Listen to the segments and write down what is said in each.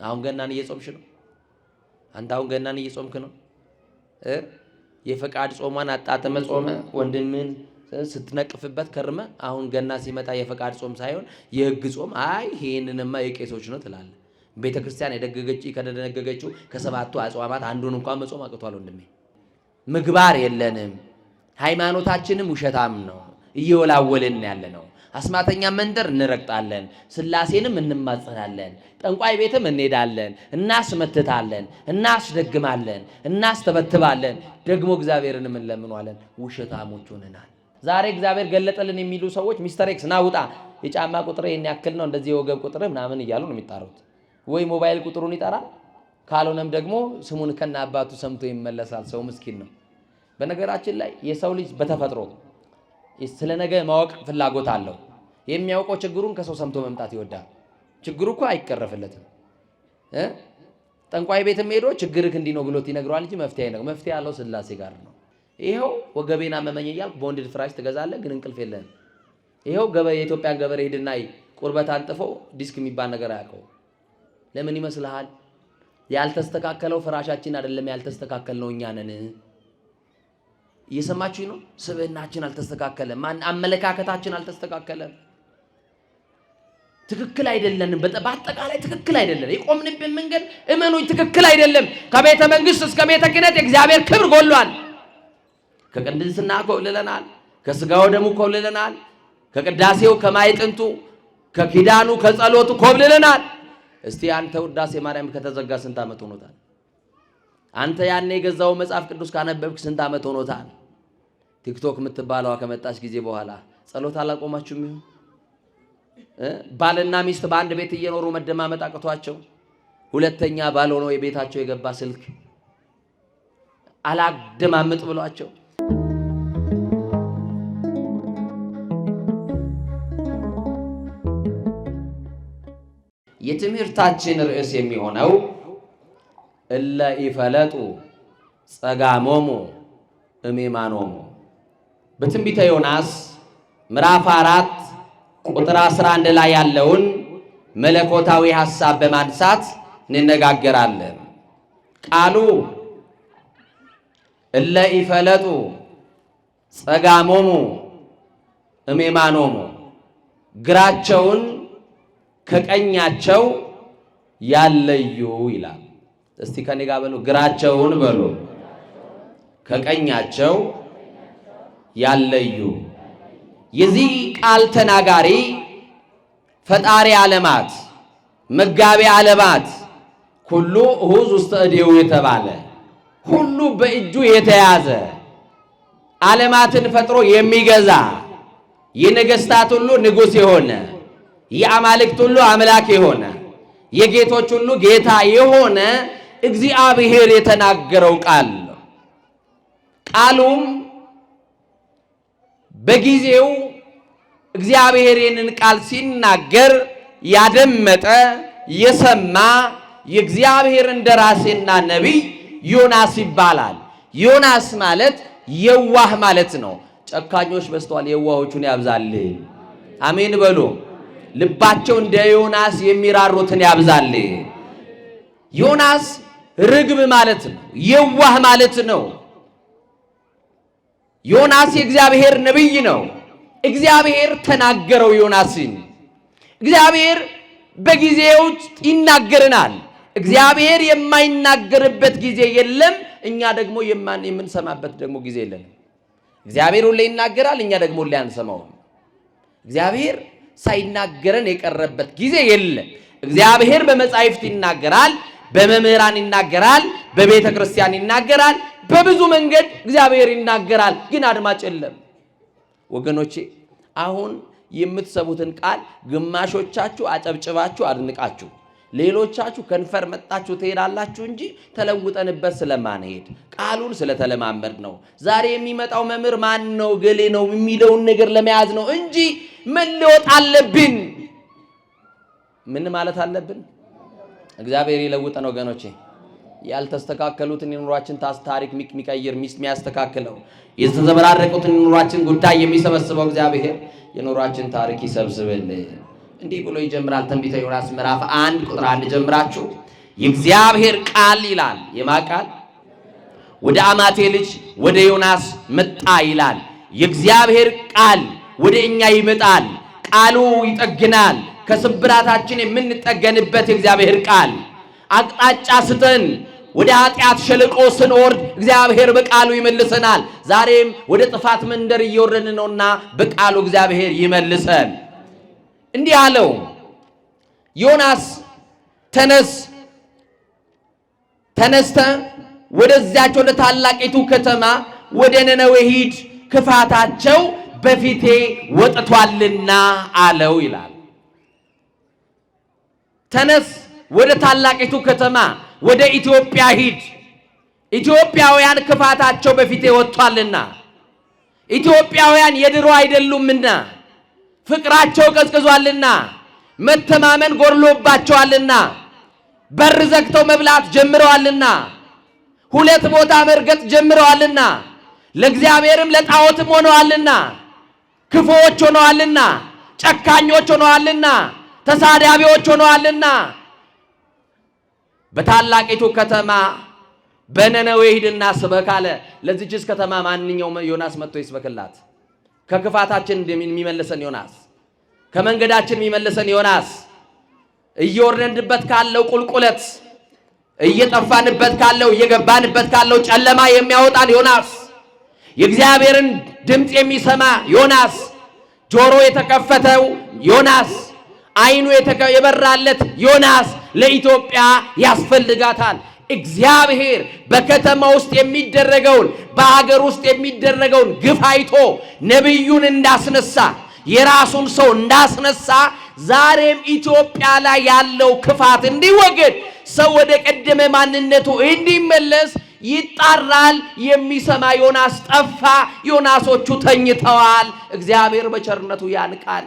አሁን ገናን እየጾምሽ ነው? አንተ አሁን ገናን እየጾምክ ነው? የፈቃድ ጾሟን አጣጥመ ጾመ ወንድምን ስትነቅፍበት ከርመ አሁን ገና ሲመጣ የፈቃድ ጾም ሳይሆን የሕግ ጾም አይ ይሄንንማ የቄሶች ነው ትላለህ። ቤተክርስቲያን ከደነገገችው ከሰባቱ አጽዋማት አንዱን እንኳን መጾም አቅቷል ወንድሜ። ምግባር የለንም። ሃይማኖታችንም ውሸታም ነው። እየወላወልን ያለ ነው። አስማተኛ መንደር እንረግጣለን። ስላሴንም እንማጸናለን። ጠንቋይ ቤትም እንሄዳለን። እናስመትታለን፣ እናስደግማለን፣ እናስተበትባለን። ደግሞ እግዚአብሔርንም እንለምኗለን። ውሸታሞች ሆነናል። ዛሬ እግዚአብሔር ገለጠልን የሚሉ ሰዎች ሚስተር ኤክስ ናውጣ የጫማ ቁጥር ይሄን ያክል ነው እንደዚህ የወገብ ቁጥር ምናምን እያሉ ነው የሚጣሩት። ወይ ሞባይል ቁጥሩን ይጠራል፣ ካልሆነም ደግሞ ስሙን ከና አባቱ ሰምቶ ይመለሳል። ሰው ምስኪን ነው። በነገራችን ላይ የሰው ልጅ በተፈጥሮ ስለ ነገ ማወቅ ፍላጎት አለው። የሚያውቀው ችግሩን ከሰው ሰምቶ መምጣት ይወዳል። ችግሩ እኮ አይቀረፍለትም። ጠንቋይ ቤትም ሄዶ ችግርህ እንዲህ ነው ብሎት ይነግረዋል እንጂ መፍትሄ ነው። መፍትሄ ያለው ስላሴ ጋር ነው። ይሄው ወገቤና መመኝ እያልክ ቦንድድ ፍራሽ ትገዛለህ፣ ግን እንቅልፍ የለህም። ይሄው የኢትዮጵያን ገበሬ ሄድና ቁርበት አንጥፎ ዲስክ የሚባል ነገር አያውቀው። ለምን ይመስልሃል? ያልተስተካከለው ፍራሻችን አይደለም፣ ያልተስተካከልነው እኛ ነን። እየሰማችሁኝ ነው? ስብዕናችን አልተስተካከለም። አመለካከታችን አልተስተካከለም። ትክክል አይደለንም። በአጠቃላይ ትክክል አይደለም። የቆምንብን መንገድ እመኑኝ ትክክል አይደለም። ከቤተ መንግስት እስከ ቤተ ክህነት የእግዚአብሔር ክብር ጎሏል። ከቅድስና ኮብልለናል። ከስጋው ደሙ ኮብልለናል። ከቅዳሴው ከማይጥንቱ ከኪዳኑ ከጸሎቱ ኮብልለናል። እስቲ አንተ ውዳሴ ማርያም ከተዘጋ ስንት ዓመት ሆኖታል? አንተ ያኔ የገዛው መጽሐፍ ቅዱስ ካነበብክ ስንት ዓመት ሆኖታል? ቲክቶክ የምትባለዋ ከመጣች ጊዜ በኋላ ጸሎት አላቆማችሁም? ይሁን ባልና ሚስት በአንድ ቤት እየኖሩ መደማመጥ አቅቷቸው ሁለተኛ ባል ሆኖ የቤታቸው የገባ ስልክ አላደማምጥ ብሏቸው የትምህርታችን ርዕስ የሚሆነው እለ ኢፈለጡ ጸጋሞሙ እሜማኖሙ በትንቢተ ዮናስ ምዕራፍ 4 ቁጥር 11 ላይ ያለውን መለኮታዊ ሐሳብ በማንሳት እንነጋገራለን። ቃሉ እለ ኢፈለጡ ጸጋሞሙ እሜማኖሙ ግራቸውን ከቀኛቸው ያለዩ ይላል። እስቲ ከኔ ጋር በሉ፣ ግራቸውን በሉ፣ ከቀኛቸው ያለዩ። የዚህ ቃል ተናጋሪ ፈጣሪ ዓለማት መጋቢ ዓለማት ሁሉ እሁዝ ውስተ እዴሁ የተባለ ሁሉ በእጁ የተያዘ ዓለማትን ፈጥሮ የሚገዛ የነገስታት ሁሉ ንጉሥ የሆነ የአማልክት ሁሉ አምላክ የሆነ የጌቶች ሁሉ ጌታ የሆነ እግዚአብሔር የተናገረው ቃል ነው። ቃሉም በጊዜው እግዚአብሔር ይህንን ቃል ሲናገር ያደመጠ የሰማ የእግዚአብሔር እንደራሴና ነቢይ ዮናስ ይባላል። ዮናስ ማለት የዋህ ማለት ነው። ጨካኞች በዝተዋል፣ የዋሆቹን ያብዛልን። አሜን በሉ። ልባቸው እንደ ዮናስ የሚራሩትን ያብዛልን። ዮናስ ርግብ ማለት ነው፣ የዋህ ማለት ነው። ዮናስ የእግዚአብሔር ነቢይ ነው። እግዚአብሔር ተናገረው ዮናስን። እግዚአብሔር በጊዜው ይናገረናል። እግዚአብሔር የማይናገርበት ጊዜ የለም። እኛ ደግሞ የምንሰማበት ደግሞ ጊዜ የለም። እግዚአብሔር ሁሌ ይናገራል፣ እኛ ደግሞ ሁሌ አንሰማውም። እግዚአብሔር ሳይናገረን የቀረበት ጊዜ የለም። እግዚአብሔር በመጻሕፍት ይናገራል፣ በመምህራን ይናገራል፣ በቤተ ክርስቲያን ይናገራል። በብዙ መንገድ እግዚአብሔር ይናገራል፣ ግን አድማጭ የለም። ወገኖቼ አሁን የምትሰሙትን ቃል ግማሾቻችሁ አጨብጭባችሁ አድንቃችሁ፣ ሌሎቻችሁ ከንፈር መጣችሁ ትሄዳላችሁ እንጂ ተለውጠንበት ስለማንሄድ ቃሉን ስለተለማመድ ነው። ዛሬ የሚመጣው መምህር ማን ነው ገሌ ነው የሚለውን ነገር ለመያዝ ነው እንጂ መለወጥ አለብን። ምን ማለት አለብን? እግዚአብሔር ይለውጠን ወገኖቼ። ያልተስተካከሉትን የኑሯችን ታሪክ የሚቀይር ሚስት የሚያስተካክለው የተዘበራረቁትን የኑሯችን ጉዳይ የሚሰበስበው እግዚአብሔር የኑሯችን ታሪክ ይሰብስብልን። እንዲህ ብሎ ይጀምራል ትንቢተ ዮናስ ምዕራፍ 1 ቁጥር 1 ጀምራችሁ የእግዚአብሔር ቃል ይላል። የማ ቃል? ወደ አማቴ ልጅ ወደ ዮናስ መጣ ይላል። የእግዚአብሔር ቃል ወደ እኛ ይመጣል። ቃሉ ይጠግናል። ከስብራታችን የምንጠገንበት የእግዚአብሔር ቃል አቅጣጫ ስተን ወደ ኃጢአት ሸለቆ ስንወርድ እግዚአብሔር በቃሉ ይመልሰናል። ዛሬም ወደ ጥፋት መንደር እየወረድን ነውና በቃሉ እግዚአብሔር ይመልሰን። እንዲህ አለው፣ ዮናስ ተነስተ ወደዚያች ወደ ታላቂቱ ከተማ ወደ ነነዌ ሂድ፣ ክፋታቸው በፊቴ ወጥቷልና አለው ይላል። ተነስ ወደ ታላቂቱ ከተማ ወደ ኢትዮጵያ ሂድ፣ ኢትዮጵያውያን ክፋታቸው በፊቴ ወጥቷልና፣ ኢትዮጵያውያን የድሮ አይደሉምና፣ ፍቅራቸው ቀዝቅዟልና፣ መተማመን ጎድሎባቸዋልና፣ በር ዘግተው መብላት ጀምረዋልና፣ ሁለት ቦታ መርገጥ ጀምረዋልና፣ ለእግዚአብሔርም ለጣዖትም ሆነዋልና፣ ክፉዎች ሆነዋልና፣ ጨካኞች ሆነዋልና፣ ተሳዳቢዎች ሆነዋልና በታላቂቱ ከተማ በነነዌ ሂድና ስበክ አለ። ለዚህች ከተማ ማንኛውም ዮናስ መጥቶ ይስበክላት። ከክፋታችን የሚመልሰን ዮናስ፣ ከመንገዳችን የሚመልሰን ዮናስ፣ እየወረድንበት ካለው ቁልቁለት፣ እየጠፋንበት ካለው እየገባንበት ካለው ጨለማ የሚያወጣን ዮናስ፣ የእግዚአብሔርን ድምፅ የሚሰማ ዮናስ፣ ጆሮ የተከፈተው ዮናስ፣ አይኑ የበራለት ዮናስ ለኢትዮጵያ ያስፈልጋታል። እግዚአብሔር በከተማ ውስጥ የሚደረገውን በሀገር ውስጥ የሚደረገውን ግፍ አይቶ ነቢዩን እንዳስነሳ የራሱን ሰው እንዳስነሳ ዛሬም ኢትዮጵያ ላይ ያለው ክፋት እንዲወገድ ሰው ወደ ቀደመ ማንነቱ እንዲመለስ ይጣራል። የሚሰማ ዮናስ ጠፋ። ዮናሶቹ ተኝተዋል። እግዚአብሔር በቸርነቱ ያንቃል።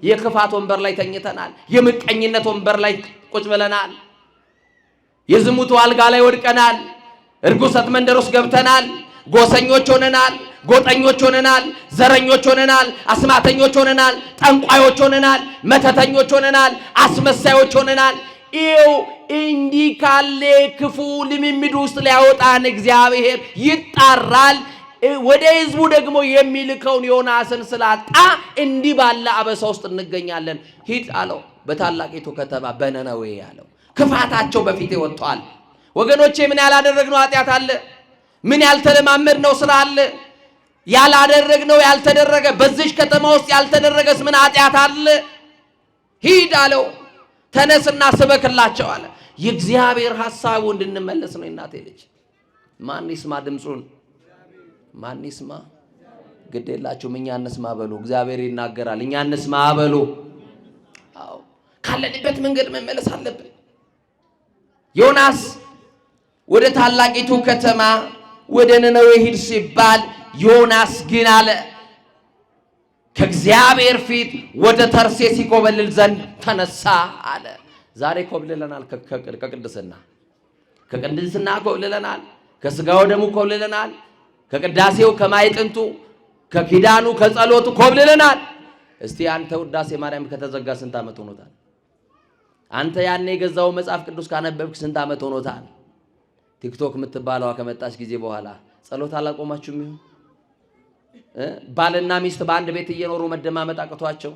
የክፋት ወንበር ላይ ተኝተናል። የምቀኝነት ወንበር ላይ ቁጭ ብለናል። የዝሙቱ አልጋ ላይ ወድቀናል። እርጉሰት መንደር ውስጥ ገብተናል። ጎሰኞች ሆነናል። ጎጠኞች ሆነናል። ዘረኞች ሆነናል። አስማተኞች ሆነናል። ጠንቋዮች ሆነናል። መተተኞች ሆነናል። አስመሳዮች ሆነናል። ይው እንዲህ ካለ ክፉ ልምምድ ውስጥ ሊያወጣን እግዚአብሔር ይጣራል። ወደ ህዝቡ ደግሞ የሚልከውን ዮናስን ስላጣ እንዲህ ባለ አበሳ ውስጥ እንገኛለን። ሂድ አለው በታላቂቱ ከተማ በነነዌ ያለው። ክፋታቸው በፊቴ ወጥቷል። ወገኖቼ ምን ያላደረግነው ኃጢአት አለ? ምን ያልተለማመድነው ስራ አለ? ያላደረግነው ያልተደረገ በዚህ ከተማ ውስጥ ያልተደረገስ ምን ኃጢአት አለ? ሂድ አለው። ተነስና ስበክላቸው አለ። የእግዚአብሔር ሐሳቡ እንድንመለስ ነው። እናቴ ልጅ ማን ይስማ ድምፁን? ማን ይስማ? ግድ የላችሁም እኛ እንስማ በሉ። እግዚአብሔር ይናገራል። እኛ እንስማ በሉ። አዎ ካለንበት መንገድ መመለስ አለብን። ዮናስ ወደ ታላቂቱ ከተማ ወደ ነነዌ ሂድ ሲባል ዮናስ ግን አለ ከእግዚአብሔር ፊት ወደ ተርሴስ ይኮበልል ዘንድ ተነሳ አለ። ዛሬ ኮብልለናል። ከቅድስና ኮብልለናል። ከስጋው ደሙ ኮብልለናል። ከቅዳሴው ከማይጥንቱ ከኪዳኑ ከጸሎቱ ኮብልለናል። እስቲ አንተ ውዳሴ ማርያም ከተዘጋ ስንት ዓመት ሆኖታል? አንተ ያኔ የገዛው መጽሐፍ ቅዱስ ካነበብክ ስንት ዓመት ሆኖታል? ቲክቶክ የምትባለዋ ከመጣች ጊዜ በኋላ ጸሎት አላቆማችሁም? ይሁን ባልና ሚስት በአንድ ቤት እየኖሩ መደማመጥ አቅቷቸው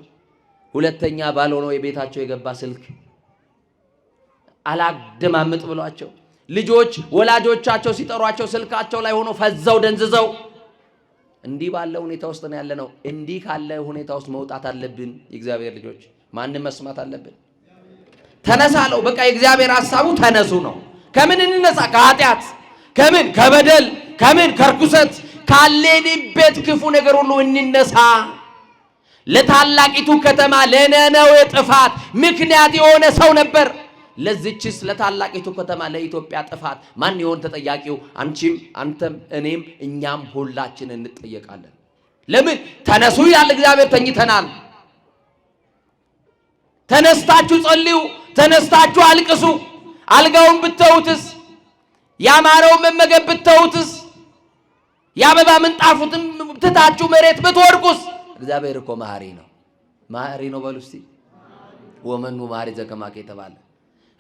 ሁለተኛ ባል ሆኖ የቤታቸው የገባ ስልክ አላደማምጥ ብሏቸው ልጆች ወላጆቻቸው ሲጠሯቸው ስልካቸው ላይ ሆኖ ፈዘው ደንዝዘው እንዲህ ባለ ሁኔታ ውስጥ ነው ያለነው። እንዲህ ካለ ሁኔታ ውስጥ መውጣት አለብን። የእግዚአብሔር ልጆች ማንም መስማት አለብን። ተነሳለው። በቃ የእግዚአብሔር ሐሳቡ ተነሱ ነው። ከምን እንነሳ? ከኃጢአት፣ ከምን ከበደል፣ ከምን ከርኩሰት ካለንበት ክፉ ነገር ሁሉ እንነሳ። ለታላቂቱ ከተማ ለነነዌ ጥፋት ምክንያት የሆነ ሰው ነበር። ለዚህችስ ለታላቂቱ ከተማ ለኢትዮጵያ ጥፋት ማን ይሆን ተጠያቂው? አንቺም፣ አንተም፣ እኔም፣ እኛም ሁላችን እንጠየቃለን። ለምን? ተነሱ ያለ እግዚአብሔር ተኝተናል። ተነስታችሁ ጸልዩ፣ ተነስታችሁ አልቅሱ። አልጋውን ብትተውትስ? ያማረውን መመገብ ብትተውትስ? የአበባ ምንጣፉትን ትታችሁ መሬት ብትወድቁስ? እግዚአብሔር እኮ መሐሪ ነው። መሐሪ ነው በሉ እስቲ። ወመኑ መሐሪ ዘከማከ የተባለ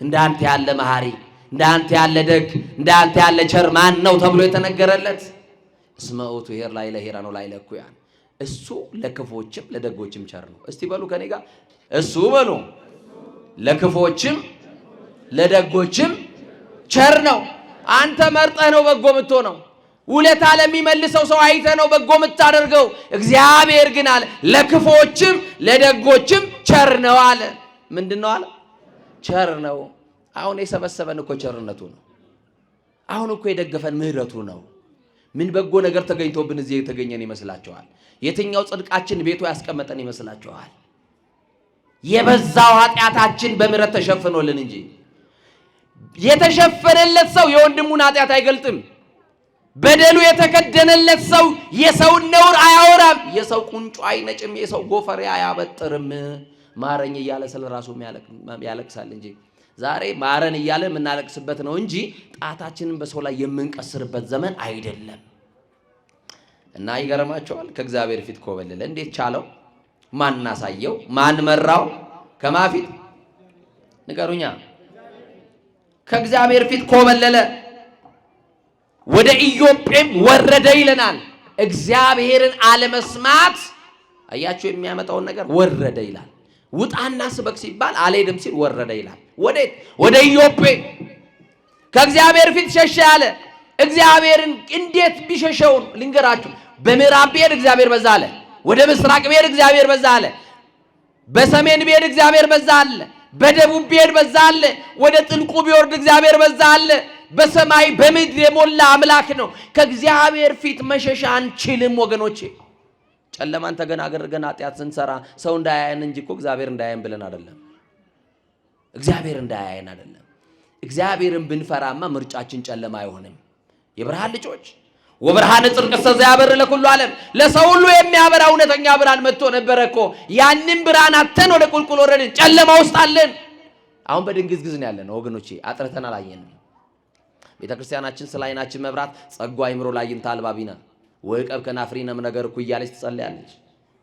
እንዳንተ ያለ መሐሪ፣ እንዳንተ ያለ ደግ፣ እንዳንተ ያለ ቸር ማን ነው ተብሎ የተነገረለት? እስመ ውእቱ ኄር ላዕለ ኄራን ወላዕለ እኩያን። እሱ ለክፎችም ለደጎችም ቸር ነው። እስቲ በሉ ከኔ ጋር እሱ በሉ ለክፎችም ለደጎችም ቸር ነው። አንተ መርጠህ ነው በጎ የምትሆነው። ውለታ ለሚመልሰው ሰው አይተህ ነው በጎ የምታደርገው። እግዚአብሔር ግን አለ ለክፎችም ለደጎችም ቸር ነው አለ። ምንድን ነው አለ? ቸር ነው። አሁን የሰበሰበን እኮ ቸርነቱ ነው። አሁን እኮ የደገፈን ምህረቱ ነው። ምን በጎ ነገር ተገኝቶብን እዚህ የተገኘን ይመስላችኋል? የትኛው ጽድቃችን ቤቱ ያስቀመጠን ይመስላችኋል? የበዛው ኃጢአታችን በምህረት ተሸፍኖልን እንጂ። የተሸፈነለት ሰው የወንድሙን ኃጢአት አይገልጥም። በደሉ የተከደነለት ሰው የሰውን ነውር አያወራም። የሰው ቁንጮ አይነጭም፣ የሰው ጎፈሬ አያበጥርም። ማረኝ እያለ ስለ ራሱ ያለቅሳል እንጂ ዛሬ ማረን እያለ የምናለቅስበት ነው እንጂ ጣታችንን በሰው ላይ የምንቀስርበት ዘመን አይደለም። እና ይገርማቸዋል። ከእግዚአብሔር ፊት ኮበለለ። እንዴት ቻለው? ማን አሳየው? ማን መራው? ከማፊት ንገሩኛ። ከእግዚአብሔር ፊት ኮበለለ፣ ወደ ኢዮጴም ወረደ ይለናል። እግዚአብሔርን አለመስማት አያችሁ የሚያመጣውን ነገር ወረደ ይላል። ውጣና ስበክ ሲባል አልሄድም ሲል ወረደ ይላል። ወዴት? ወደ ኢዮጴ። ከእግዚአብሔር ፊት ሸሸ ያለ እግዚአብሔርን እንዴት ቢሸሸው ልንገራችሁ። በምዕራብ ብሄድ እግዚአብሔር በዛ አለ። ወደ ምስራቅ ብሄድ እግዚአብሔር በዛ አለ። በሰሜን ብሄድ እግዚአብሔር በዛ አለ። በደቡብ ብሄድ በዛ አለ። ወደ ጥልቁ ቢወርድ እግዚአብሔር በዛ አለ። በሰማይ በምድር የሞላ አምላክ ነው። ከእግዚአብሔር ፊት መሸሻ አንችልም ወገኖቼ። ጨለማን ተገና አድርገን ኃጢአት ስንሰራ ሰው እንዳያየን እንጂ እኮ እግዚአብሔር እንዳያየን ብለን አይደለም። እግዚአብሔር እንዳያየን አይደለም። እግዚአብሔርን ብንፈራማ ምርጫችን ጨለማ አይሆንም። የብርሃን ልጆች ወብርሃነ ጽድቅ ዘያበርህ ለኩሉ ዓለም፣ ለሰው ሁሉ የሚያበራ እውነተኛ ብርሃን መጥቶ ነበረ እኮ። ያንን ብርሃን አተን ወደ ቁልቁል ወረድን፣ ጨለማ ውስጥ አለን። አሁን በድንግዝግዝ ነው ያለን ወገኖቼ። አጥርተን አላየንም። ቤተ ክርስቲያናችን ስለ ዓይናችን መብራት ጸጋ አይምሮ ላይንታ አልባቢና ወይቀብ ከናፍሪነም ነገር እኮ እያለች ትጸልያለች።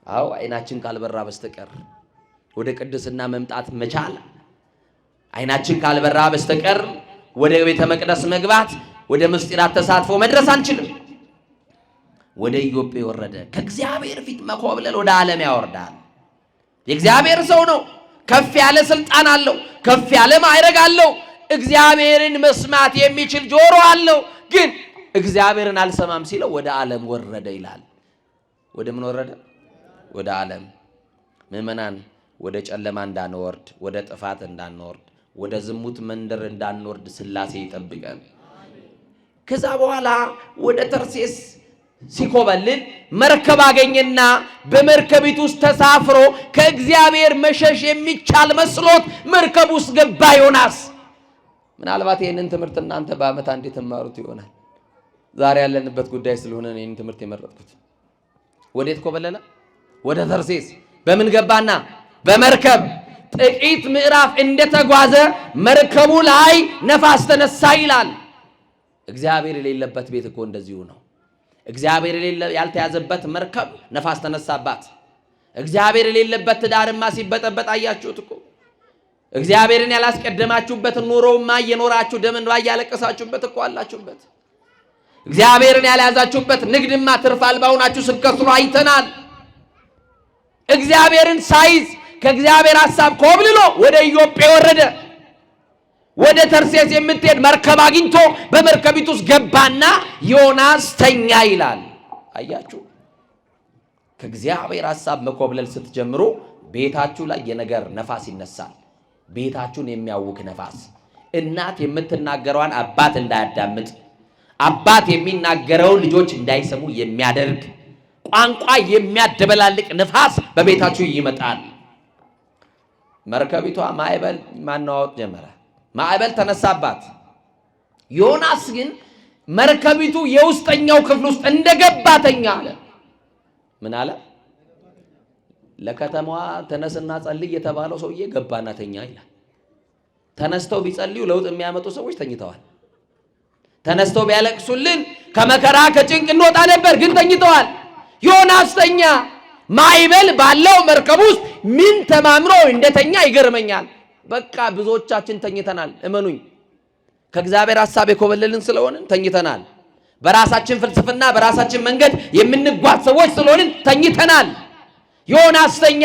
አዎ ዓይናችን ካልበራ በስተቀር ወደ ቅድስና መምጣት መቻል፣ ዓይናችን ካልበራ በስተቀር ወደ ቤተ መቅደስ መግባት፣ ወደ ምስጢራት ተሳትፎ መድረስ አንችልም። ወደ ኢዮጴ ወረደ። ከእግዚአብሔር ፊት መኮብለል ወደ ዓለም ያወርዳል። የእግዚአብሔር ሰው ነው። ከፍ ያለ ስልጣን አለው። ከፍ ያለ ማዕረግ አለው። እግዚአብሔርን መስማት የሚችል ጆሮ አለው። ግን እግዚአብሔርን አልሰማም ሲለው ወደ ዓለም ወረደ ይላል። ወደ ምን ወረደ? ወደ ዓለም። ምእመናን ወደ ጨለማ እንዳንወርድ፣ ወደ ጥፋት እንዳንወርድ፣ ወደ ዝሙት መንደር እንዳንወርድ ሥላሴ ይጠብቀን። ከዛ በኋላ ወደ ተርሴስ ሲኮበልል መርከብ አገኘና በመርከቢት ውስጥ ተሳፍሮ ከእግዚአብሔር መሸሽ የሚቻል መስሎት መርከብ ውስጥ ገባ ዮናስ። ምናልባት ይህንን ትምህርት እናንተ በዓመት አንዴ ተማሩት ይሆናል። ዛሬ ያለንበት ጉዳይ ስለሆነ ይህንን ትምህርት የመረጥኩት። ወዴት ኮበለለ? ወደ ተርሴስ። በምን ገባና? በመርከብ። ጥቂት ምዕራፍ እንደተጓዘ መርከቡ ላይ ነፋስ ተነሳ ይላል። እግዚአብሔር የሌለበት ቤት እኮ እንደዚሁ ነው። እግዚአብሔር ያልተያዘበት መርከብ ነፋስ ተነሳባት። እግዚአብሔር የሌለበት ትዳርማ ሲበጠበጥ አያችሁት እኮ። እግዚአብሔርን ያላስቀደማችሁበት ኑሮማ እየኖራችሁ ደም እንባ እያለቀሳችሁበት እኮ አላችሁበት። እግዚአብሔርን ያልያዛችሁበት ንግድማ ትርፍ አልባ ሆናችሁ ስትከስሩ አይተናል። እግዚአብሔርን ሳይዝ ከእግዚአብሔር ሐሳብ ኮብልሎ ወደ ኢዮጴ ወረደ። ወደ ተርሴስ የምትሄድ መርከብ አግኝቶ በመርከቢቱ ውስጥ ገባና ዮናስ ተኛ ይላል። አያችሁ፣ ከእግዚአብሔር ሐሳብ መኮብለል ስትጀምሩ ቤታችሁ ላይ የነገር ነፋስ ይነሳል። ቤታችሁን የሚያውክ ነፋስ። እናት የምትናገረዋን አባት እንዳያዳምጥ፣ አባት የሚናገረውን ልጆች እንዳይሰሙ የሚያደርግ ቋንቋ የሚያደበላልቅ ነፋስ በቤታችሁ ይመጣል። መርከቢቷ ማዕበል ማናወጥ ጀመረ። ማዕበል ተነሳባት። ዮናስ ግን መርከቢቱ የውስጠኛው ክፍል ውስጥ እንደገባ ተኛ አለ። ምን አለ? ለከተማዋ ተነስና ጸልይ የተባለው ሰውዬ ገባና ተኛ ይላል። ተነስተው ቢጸልዩ ለውጥ የሚያመጡ ሰዎች ተኝተዋል። ተነስተው ቢያለቅሱልን ከመከራ ከጭንቅ እንወጣ ነበር፣ ግን ተኝተዋል። ዮናስ ተኛ። ማዕበል ባለው መርከብ ውስጥ ምን ተማምሮ እንደተኛ ይገርመኛል። በቃ ብዙዎቻችን ተኝተናል። እመኑኝ ከእግዚአብሔር ሐሳብ የኮበለልን ስለሆንን ተኝተናል። በራሳችን ፍልስፍና በራሳችን መንገድ የምንጓዝ ሰዎች ስለሆንን ተኝተናል። ዮናስ ተኛ።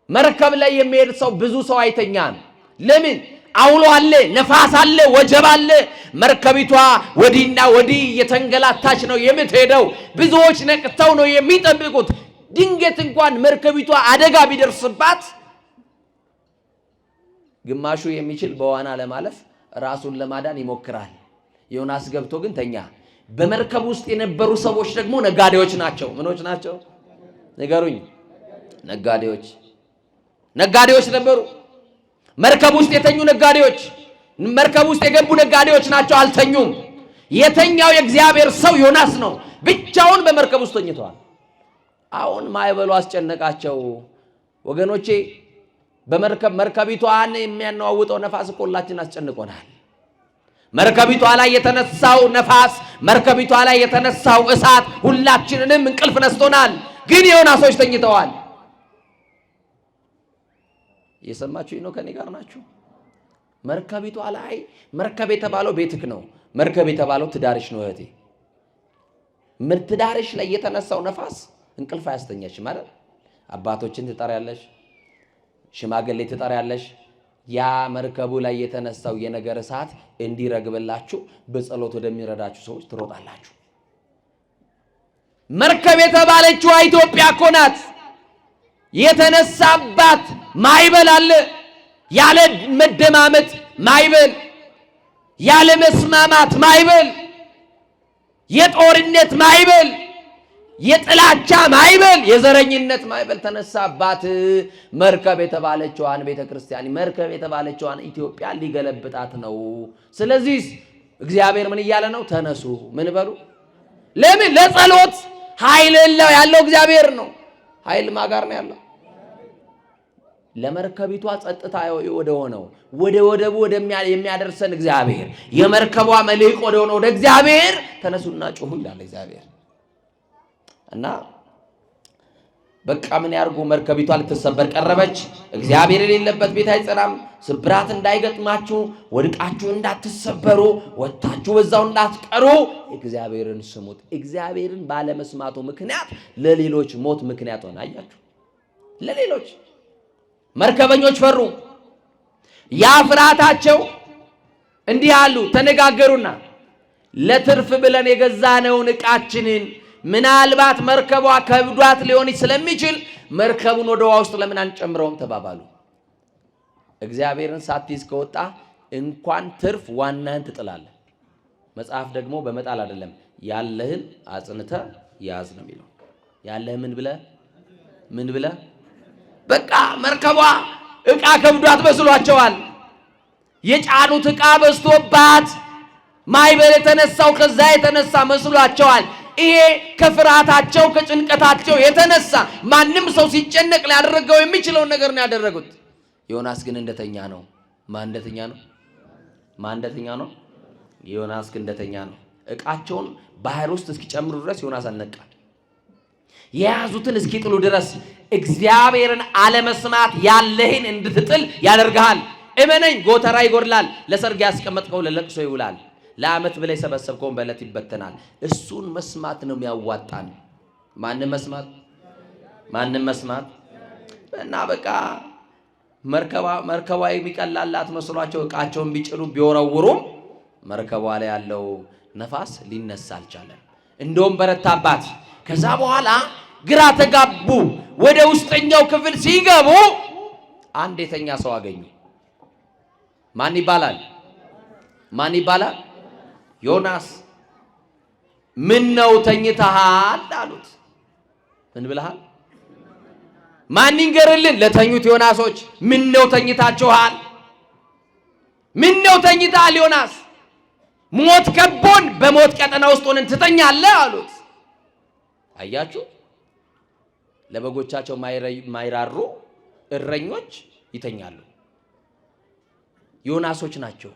መርከብ ላይ የሚሄድ ሰው ብዙ ሰው አይተኛም። ለምን? አውሎ አለ፣ ነፋስ አለ፣ ወጀብ አለ። መርከቢቷ ወዲና ወዲህ እየተንገላታች ነው የምትሄደው። ብዙዎች ነቅተው ነው የሚጠብቁት። ድንገት እንኳን መርከቢቷ አደጋ ቢደርስባት ግማሹ የሚችል በዋና ለማለፍ ራሱን ለማዳን ይሞክራል። ዮናስ ገብቶ ግን ተኛ። በመርከብ ውስጥ የነበሩ ሰዎች ደግሞ ነጋዴዎች ናቸው። ምኖች ናቸው? ንገሩኝ። ነጋዴዎች ነበሩ። መርከብ ውስጥ የተኙ ነጋዴዎች፣ መርከብ ውስጥ የገቡ ነጋዴዎች ናቸው። አልተኙም። የተኛው የእግዚአብሔር ሰው ዮናስ ነው። ብቻውን በመርከብ ውስጥ ተኝቷል። አሁን ማዕበሉ አስጨነቃቸው። ወገኖቼ መርከቢቷን የሚያነዋውጠው ነፋስ ሁላችን አስጨንቆናል። መርከቢቷ ላይ የተነሳው ነፋስ፣ መርከቢቷ ላይ የተነሳው እሳት ሁላችንንም እንቅልፍ ነስቶናል። ግን ዮናሶች ተኝተዋል። የሰማችሁ ነው? ከኔ ጋር ናችሁ? መርከቢቷ ላይ መርከብ የተባለው ቤትክ ነው። መርከብ የተባለው ትዳርሽ ነው እህቴ። ትዳርሽ ላይ የተነሳው ነፋስ እንቅልፍ አያስተኛሽ ማለት አባቶችን ትጠሪያለሽ፣ ሽማግሌ ትጠሪያለሽ። ያ መርከቡ ላይ የተነሳው የነገር እሳት እንዲረግብላችሁ በጸሎት ወደሚረዳችሁ ሰዎች ትሮጣላችሁ። መርከብ የተባለችው ኢትዮጵያ እኮ ናት። የተነሳባት ማዕበል አለ። ያለ መደማመጥ ማዕበል፣ ያለ መስማማት ማዕበል፣ የጦርነት ማዕበል፣ የጥላቻ ማዕበል፣ የዘረኝነት ማዕበል ተነሳባት። መርከብ የተባለችዋን ቤተክርስቲያን፣ መርከብ የተባለችዋን ኢትዮጵያ ሊገለብጣት ነው። ስለዚህ እግዚአብሔር ምን እያለ ነው? ተነሱ። ምን በሉ? ለምን? ለጸሎት ኃይል ያለው እግዚአብሔር ነው። ኃይል ማጋር ነው ያለው። ለመርከቢቷ ጸጥታ ወደ ሆነው ወደ ወደቡ የሚያደርሰን እግዚአብሔር፣ የመርከቧ መልህቅ ወደ ሆነው ወደ እግዚአብሔር ተነሱና ጩሁ ይላል እግዚአብሔር። እና በቃ ምን ያርጉ? መርከቢቷ ልትሰበር ቀረበች። እግዚአብሔር የሌለበት ቤት አይጸናም። ስብራት እንዳይገጥማችሁ፣ ወድቃችሁ እንዳትሰበሩ፣ ወጣችሁ በዛው እንዳትቀሩ እግዚአብሔርን ስሙት። እግዚአብሔርን ባለመስማቱ ምክንያት ለሌሎች ሞት ምክንያት ሆነ። አያችሁ? ለሌሎች መርከበኞች ፈሩ። ያ ፍርሃታቸው እንዲህ አሉ፣ ተነጋገሩና ለትርፍ ብለን የገዛነውን ዕቃችንን ምናልባት መርከቧ ከብዷት ሊሆን ስለሚችል መርከቡን ወደ ውሃ ውስጥ ለምን አንጨምረውም ተባባሉ። እግዚአብሔርን ሳትይዝ ከወጣ እንኳን ትርፍ ዋናህን ትጥላለህ። መጽሐፍ ደግሞ በመጣል አይደለም ያለህን አጽንተህ ያዝ ነው የሚለው። ያለህ ምን ብለህ በቃ መርከቧ ዕቃ ከብዷት መስሏቸዋል። የጫኑት ዕቃ በዝቶባት ማዕበል የተነሳው ከዛ የተነሳ መስሏቸዋል። ይሄ ከፍርሃታቸው ከጭንቀታቸው የተነሳ ማንም ሰው ሲጨነቅ ሊያደርገው የሚችለውን ነገር ነው ያደረጉት። ዮናስ ግን እንደተኛ ነው። ማን እንደተኛ ነው? ዮናስ ግን እንደተኛ ነው። ዕቃቸውን ባህር ውስጥ እስኪጨምሩ ድረስ ዮናስ አልነቃም። የያዙትን እስኪጥሉ ድረስ እግዚአብሔርን አለመስማት ያለህን እንድትጥል ያደርግሃል። እመነኝ፣ ጎተራ ይጎድላል፣ ለሰርግ ያስቀመጥከው ለለቅሶ ይውላል፣ ለዓመት ብለህ የሰበሰብከውን በዕለት ይበተናል። እሱን መስማት ነው የሚያዋጣን። ማንም መስማት እና በቃ መርከቧ የሚቀላላት መስሏቸው ዕቃቸውን ቢጭኑ ቢወረውሩም መርከቧ ላይ ያለው ነፋስ ሊነሳ አልቻለም። እንደውም በረታባት። ከዛ በኋላ ግራ ተጋቡ። ወደ ውስጠኛው ክፍል ሲገቡ አንድ የተኛ ሰው አገኙ። ማን ይባላል? ዮናስ። ምን ነው ተኝተሃል አሉት። ምን ብለሃል? ማን ይንገርልን? ለተኙት ዮናሶች ምን ነው ተኝታችኋል? ምን ነው ተኝተሃል ዮናስ? ሞት ከቦን በሞት ቀጠና ውስጥ ሆነን ትተኛለህ አሉት። አያችሁ፣ ለበጎቻቸው ማይራሩ እረኞች ይተኛሉ። ዮናሶች ናቸው።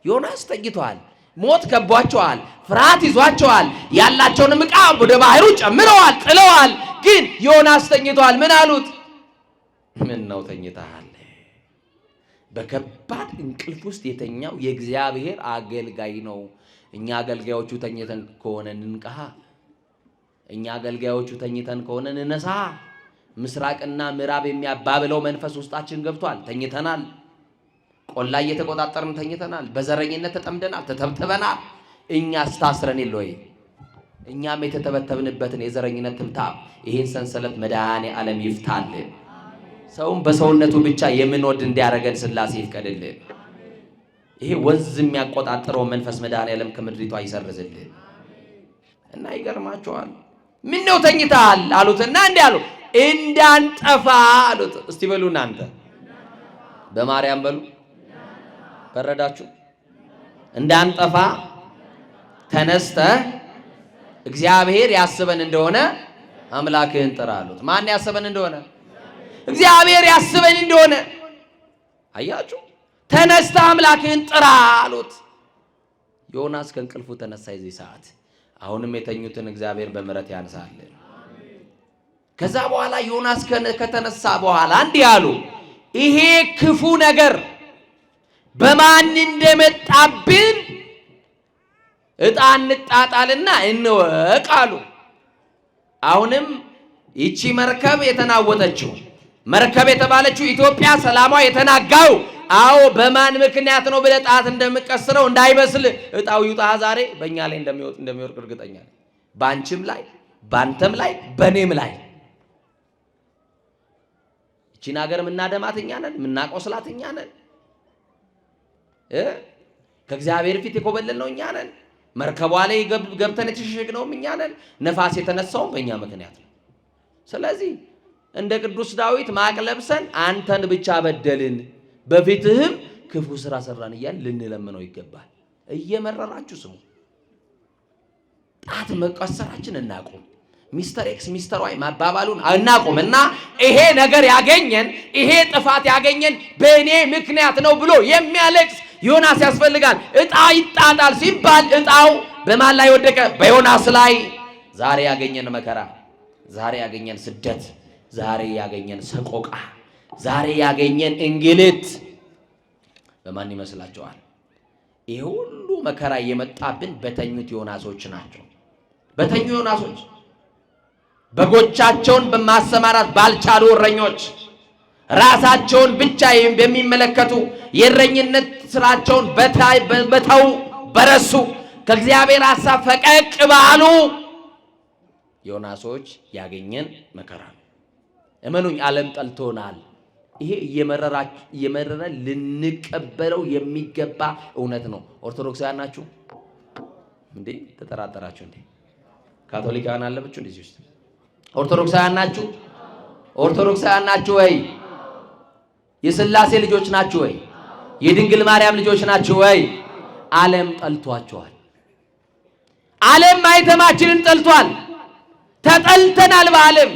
ዮናስ ተኝተዋል። ሞት ከቧቸዋል። ፍርሃት ይዟቸዋል። ያላቸውንም ዕቃ ወደ ባህሩ ጨምረዋል፣ ጥለዋል። ግን ዮናስ ተኝተዋል። ምን አሉት? ምን ነው ተኝተሃል? በከባድ እንቅልፍ ውስጥ የተኛው የእግዚአብሔር አገልጋይ ነው። እኛ አገልጋዮቹ ተኝተን ከሆነ እንንቃ። እኛ አገልጋዮቹ ተኝተን ከሆነ እንነሳ። ምስራቅና ምዕራብ የሚያባብለው መንፈስ ውስጣችን ገብቷል። ተኝተናል። ቆላ እየተቆጣጠርን ተኝተናል። በዘረኝነት ተጠምደናል፣ ተተብትበናል። እኛስ ታስረን የለ ወይ? እኛም የተተበተብንበትን የዘረኝነት ትብታብ ይህን ሰንሰለት መድኃኔዓለም ይፍታልን። ሰውም በሰውነቱ ብቻ የምንወድ እንዲያደርገን ሥላሴ ይፍቀድልን። ይሄ ወንዝ የሚያቆጣጥረው መንፈስ መድኃኔዓለም ከምድሪቷ ይሰርዝልን። እና ይገርማቸዋል። ምን ነው ተኝተሃል አሉትና እንዲህ አሉ፣ እንዳንጠፋ አሉት። እስቲ በሉ እናንተ በማርያም በሉ። ፈረዳችሁ? እንዳንጠፋ ተነስተህ እግዚአብሔር ያስበን እንደሆነ አምላክህን ጥራ አሉት። ማን ያስበን እንደሆነ? እግዚአብሔር ያስበን እንደሆነ። አያችሁ፣ ተነስተህ አምላክህን ጥራ አሉት። ዮናስ ከእንቅልፉ ተነሳ። የዚህ ሰዓት አሁንም የተኙትን እግዚአብሔር በምሕረት ያንሳልን። ከዛ በኋላ ዮናስ ከተነሳ በኋላ እንዲህ አሉ፣ ይሄ ክፉ ነገር በማን እንደመጣብን ዕጣ እንጣጣልና እንወቅ አሉ። አሁንም ይቺ መርከብ የተናወጠችው መርከብ የተባለችው ኢትዮጵያ ሰላሟ የተናጋው አዎ በማን ምክንያት ነው ብለህ ጣት እንደምቀስረው እንዳይመስል ዕጣው ይውጣ። ዛሬ በእኛ ላይ እንደሚወርቅ እርግጠኛ ነኝ። በአንቺም ላይ በአንተም ላይ በእኔም ላይ። ይቺን ሀገር የምናደማት እኛ ነን፣ የምናቆስላት እኛ ነን። ከእግዚአብሔር ፊት የኮበለልነው እኛ ነን። መርከቧ ላይ ገብተን የተሸሸግነውም እኛ ነን። ነፋስ የተነሳውም በእኛ ምክንያት ነው። ስለዚህ እንደ ቅዱስ ዳዊት ማቅ ለብሰን አንተን ብቻ በደልን በፊትህም ክፉ ስራ ሰራን እያልን ልንለምነው ይገባል። እየመረራችሁ ስሙ። ጣት መቀሰራችን እናቁም። ሚስተር ኤክስ ሚስተር ዋይ ማባባሉን እናቁም እና ይሄ ነገር ያገኘን ይሄ ጥፋት ያገኘን በእኔ ምክንያት ነው ብሎ የሚያለቅስ ዮናስ ያስፈልጋል። ዕጣ ይጣጣል ሲባል ዕጣው በማን ላይ ወደቀ? በዮናስ ላይ። ዛሬ ያገኘን መከራ፣ ዛሬ ያገኘን ስደት፣ ዛሬ ያገኘን ሰቆቃ፣ ዛሬ ያገኘን እንግልት በማን ይመስላችኋል? ይሄ ሁሉ መከራ የመጣብን በተኙት ዮናሶች ናቸው። በተኙ ዮናሶች፣ በጎቻቸውን በማሰማራት ባልቻሉ እረኞች፣ ራሳቸውን ብቻ በሚመለከቱ የእረኝነት ስራቸውን በተው በረሱ፣ ከእግዚአብሔር ሐሳብ ፈቀቅ ባሉ ዮናሶች ያገኘን መከራ ነው። እመኑኝ፣ ዓለም ጠልቶናል። ይሄ እየመረረ ልንቀበለው የሚገባ እውነት ነው። ኦርቶዶክሳውያን ናችሁ እንዴ? ተጠራጠራችሁ እንዴ? ካቶሊካውያን አለባችሁ እንዴ? ውስጥ ኦርቶዶክሳውያን ናችሁ? ኦርቶዶክሳውያን ናችሁ ወይ? የሥላሴ ልጆች ናችሁ ወይ? የድንግል ማርያም ልጆች ናችሁ ወይ? ዓለም ጠልቷቸዋል። ዓለም ማይተማችንን ጠልቷል። ተጠልተናል። በዓለም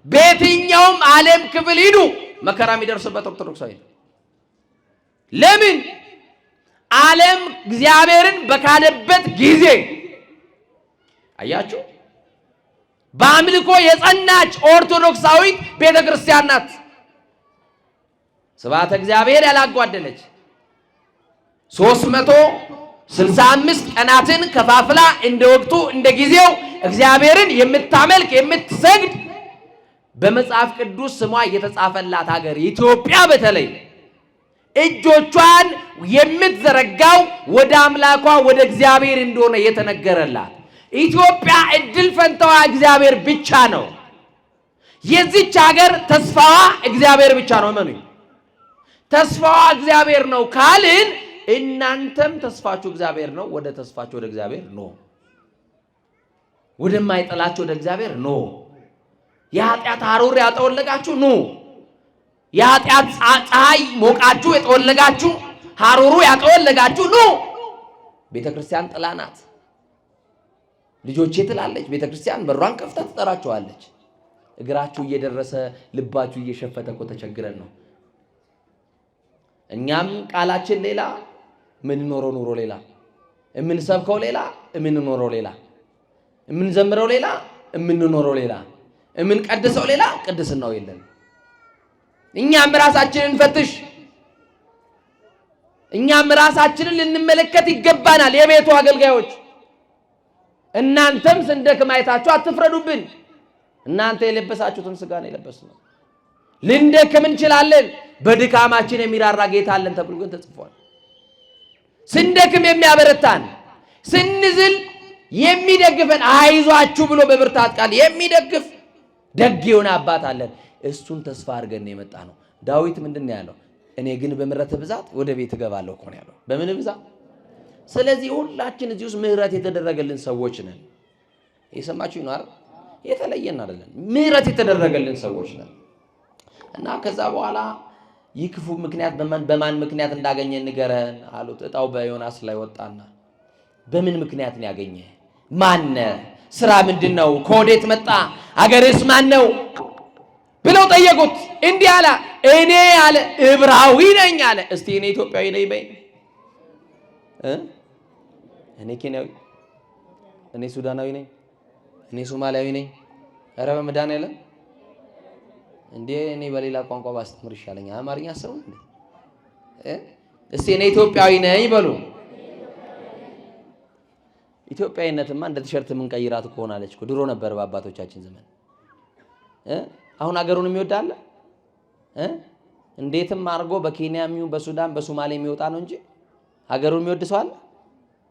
በየትኛውም ዓለም ክፍል ሂዱ መከራ የሚደርስበት ኦርቶዶክሳዊ ነው። ለምን? ዓለም እግዚአብሔርን በካደበት ጊዜ አያችሁ፣ በአምልኮ የጸናች ኦርቶዶክሳዊት ቤተክርስቲያን ናት። ስብሐተ እግዚአብሔር ያላጓደለች 365 ቀናትን ከፋፍላ እንደ ወቅቱ እንደ ጊዜው እግዚአብሔርን የምታመልክ የምትሰግድ በመጽሐፍ ቅዱስ ስሟ የተጻፈላት ሀገር ኢትዮጵያ በተለይ እጆቿን የምትዘረጋው ወደ አምላኳ ወደ እግዚአብሔር እንደሆነ የተነገረላት ኢትዮጵያ እድል ፈንታዋ እግዚአብሔር ብቻ ነው። የዚች ሀገር ተስፋዋ እግዚአብሔር ብቻ ነው። እመኑኝ፣ ተስፋዋ እግዚአብሔር ነው ካልን እናንተም ተስፋችሁ እግዚአብሔር ነው። ወደ ተስፋችሁ ወደ እግዚአብሔር ኖ፣ ወደማይጠላችሁ ወደ እግዚአብሔር ኖ። የኃጢአት ሐሩር ያጠወለጋችሁ ኑ። የኃጢአት ፀሐይ ሞቃችሁ የጠወለጋችሁ ሐሩሩ ያጠወለጋችሁ ኑ። ቤተክርስቲያን ጥላ ናት። ልጆቼ ትላለች ቤተክርስቲያን። በሯን ከፍታ ትጠራችኋለች። እግራችሁ እየደረሰ ልባችሁ እየሸፈተ እኮ ተቸግረን ነው። እኛም ቃላችን ሌላ፣ የምንኖረው ኑሮ ሌላ፣ የምንሰብከው ሌላ፣ የምንኖረው ሌላ፣ የምንዘምረው ሌላ፣ የምንኖረው ሌላ፣ የምንቀድሰው ሌላ፣ ቅድስናው የለን። እኛም ራሳችንን እንፈትሽ። እኛም ራሳችንን ልንመለከት ይገባናል። የቤቱ አገልጋዮች እናንተም ስንደክም አይታችሁ አትፍረዱብን። እናንተ የለበሳችሁትን ሥጋ ነው የለበስነው። ልንደክም እንችላለን፣ በድካማችን የሚራራ ጌታ አለን ተብሎ ግን ተጽፏል። ስንደክም የሚያበረታን፣ ስንዝል የሚደግፈን፣ አይዟችሁ ብሎ በብርታት ቃል የሚደግፍ ደግ የሆነ አባት አለን። እሱን ተስፋ አድርገን የመጣ ነው። ዳዊት ምንድን ነው ያለው? እኔ ግን በምሕረት ብዛት ወደ ቤት እገባለሁ እኮ ነው ያለው። በምን ብዛት? ስለዚህ ሁላችን እዚህ ውስጥ ምሕረት የተደረገልን ሰዎች ነን። የሰማችሁ ነው አይደል? የተለየን አይደለን። ምሕረት የተደረገልን ሰዎች ነን። እና ከዛ በኋላ ይህ ክፉ ምክንያት በማን ምክንያት እንዳገኘ ንገረን አሉት። እጣው በዮናስ ላይ ወጣና በምን ምክንያት ነው ያገኘ? ማነ? ስራ ምንድን ነው? ከወዴት መጣ? አገርስ ማን ነው ብለው ጠየቁት። እንዲህ አለ፣ እኔ አለ ዕብራዊ ነኝ አለ። እስቲ እኔ ኢትዮጵያዊ ነኝ በይ። እኔ ኬንያዊ፣ እኔ ሱዳናዊ ነኝ፣ እኔ ሶማሊያዊ ነኝ። ኧረ በመድኃኒዓለም እንዴ እኔ በሌላ ቋንቋ ባስተምር ይሻለኛል። አማርኛ ሰው እንዴ? እስቲ እኔ ኢትዮጵያዊ ነኝ በሉ። ኢትዮጵያዊነትማ እንደ ቲሸርት ምን ቀይራት ከሆናለች እኮ ድሮ ነበር በአባቶቻችን ዘመን። አሁን አገሩን የሚወዳለ እንዴትም አድርጎ በኬንያም ይሁን በሱዳን በሶማሌ የሚወጣ ነው እንጂ ሀገሩን የሚወድ ሰው አለ?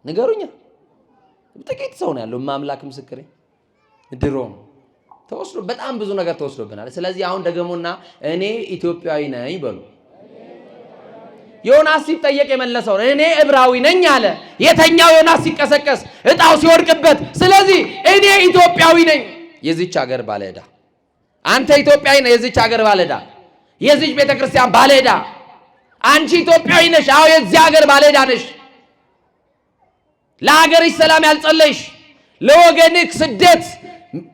ንገሩኛ። ጥቂት ሰው ነው ያለው። ማምላክ ምስክሬ ድሮ ተወስዶ በጣም ብዙ ነገር ተወስዶብናል። ስለዚህ አሁን ደግሞና እኔ ኢትዮጵያዊ ነኝ በሉ። ዮናስ ሲጠየቅ የመለሰው እኔ ዕብራዊ ነኝ አለ። የተኛው ዮናስ ሲቀሰቀስ እጣው ሲወድቅበት፣ ስለዚህ እኔ ኢትዮጵያዊ ነኝ፣ የዚች ሀገር ባለዕዳ። አንተ ኢትዮጵያዊ ነህ፣ የዚች ሀገር ባለዕዳ፣ የዚች ቤተክርስቲያን ባለዕዳ። አንቺ ኢትዮጵያዊ ነሽ፣ አዎ የዚህ ሀገር ባለዕዳ ነሽ። ለሀገርሽ ሰላም ያልጸለይሽ፣ ለወገንክ ስደት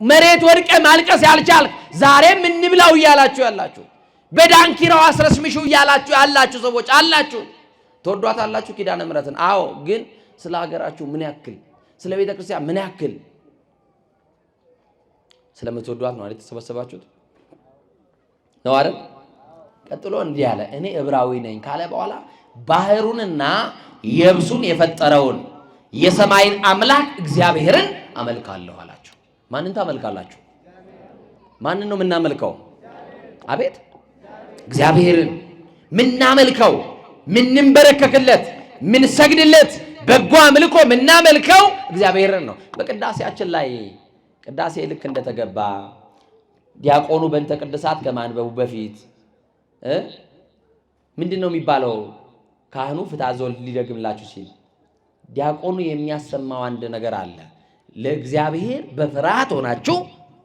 መሬት ወድቀ ማልቀስ ያልቻልክ፣ ዛሬም እንብላው እያላችሁ ያላችሁ፣ በዳንኪራው አስረስምሹ እያላችሁ ያላችሁ ሰዎች አላችሁ። ትወዷታላችሁ ኪዳነ ምሕረትን። አዎ፣ ግን ስለ ሀገራችሁ ምን ያክል፣ ስለ ቤተ ክርስቲያን ምን ያክል ስለምትወዷት ነው አይደል የተሰበሰባችሁት? ነው አይደል? ቀጥሎ እንዲህ አለ፣ እኔ ዕብራዊ ነኝ ካለ በኋላ ባህሩንና የብሱን የፈጠረውን የሰማይን አምላክ እግዚአብሔርን አመልካለሁ አላቸው። ማንን ታመልካላችሁ? ማንን ነው የምናመልከው? አቤት እግዚአብሔርን ምናመልከው፣ ምንበረከክለት፣ ምንሰግድለት፣ በጎ አምልኮ ምናመልከው እግዚአብሔርን ነው። በቅዳሴያችን ላይ ቅዳሴ ልክ እንደተገባ ዲያቆኑ በእንተ ቅድሳት ከማንበቡ በፊት ምንድን ነው የሚባለው? ካህኑ ፍትሐ ዘወልድ ሊደግምላችሁ ሲል ዲያቆኑ የሚያሰማው አንድ ነገር አለ። ለእግዚአብሔር በፍርሃት ሆናችሁ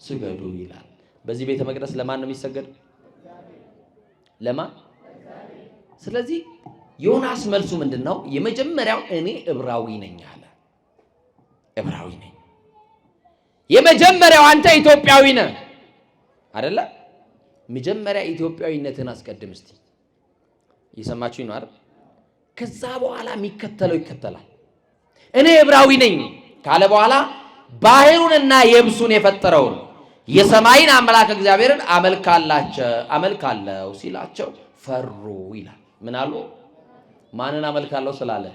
ስገዱ ይላል። በዚህ ቤተ መቅደስ ለማን ነው የሚሰገድ? ለማን? ስለዚህ ዮናስ መልሱ ምንድን ነው? የመጀመሪያው እኔ ዕብራዊ ነኝ አለ። ዕብራዊ ነኝ። የመጀመሪያው አንተ ኢትዮጵያዊ ነህ አይደለ? መጀመሪያ ኢትዮጵያዊነትን አስቀድም እስቲ። እየሰማችሁኝ ነው አይደል? ከዛ በኋላ የሚከተለው ይከተላል። እኔ ዕብራዊ ነኝ ካለ በኋላ ባህሩንና የብሱን የፈጠረውን የሰማይን አምላክ እግዚአብሔርን አመልካለሁ ሲላቸው ፈሩ ይላል። ምን አሉ? ማንን አመልካለሁ ስላለ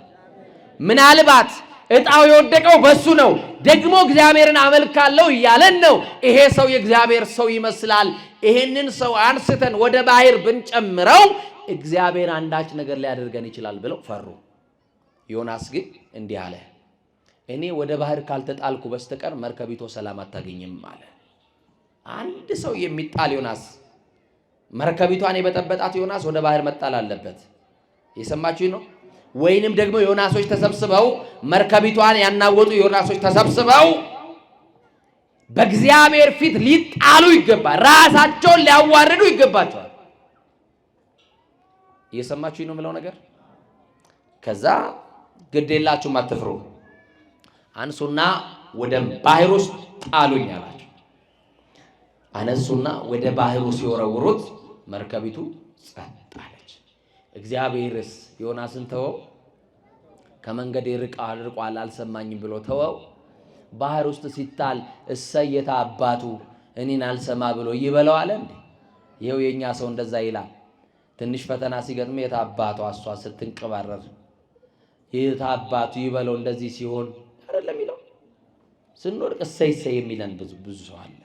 ምናልባት እጣው የወደቀው በሱ ነው። ደግሞ እግዚአብሔርን አመልካለሁ እያለን ነው። ይሄ ሰው የእግዚአብሔር ሰው ይመስላል። ይሄንን ሰው አንስተን ወደ ባህር ብንጨምረው እግዚአብሔር አንዳች ነገር ሊያደርገን ይችላል ብለው ፈሩ። ዮናስ ግን እንዲህ አለ፣ እኔ ወደ ባህር ካልተጣልኩ በስተቀር መርከቢቱ ሰላም አታገኝም አለ። አንድ ሰው የሚጣል ዮናስ፣ መርከቢቷን የበጠበጣት ዮናስ ወደ ባህር መጣል አለበት። የሰማችሁ ነው። ወይንም ደግሞ ዮናሶች ተሰብስበው መርከቢቷን ያናወጡ ዮናሶች ተሰብስበው በእግዚአብሔር ፊት ሊጣሉ ይገባል። ራሳቸውን ሊያዋርዱ ይገባቸዋል። እየሰማችሁ ነው የምለው ነገር። ከዛ ግድ የላችሁም አትፍሩ፣ አንሱና ወደ ባህር ውስጥ ጣሉኝ አላቸው። አነሱና ወደ ባህሩ ሲወረውሩት መርከቢቱ ጸጥ አለች። እግዚአብሔርስ ዮናስን ተወው? ከመንገድ ርቋል አልሰማኝም ብሎ ተወው? ባህር ውስጥ ሲጣል እሰየታ አባቱ እኔን አልሰማ ብሎ ይበለው አለ እንዴ? ይኸው የኛ ሰው እንደዛ ይላል። ትንሽ ፈተና ሲገጥም የታባቱ አሷ ስትንቀባረር የታባቱ ይበለው እንደዚህ ሲሆን አይደለም ይለው ስንወድቅ እሰይ የሚለን ብዙ ሰው አለ።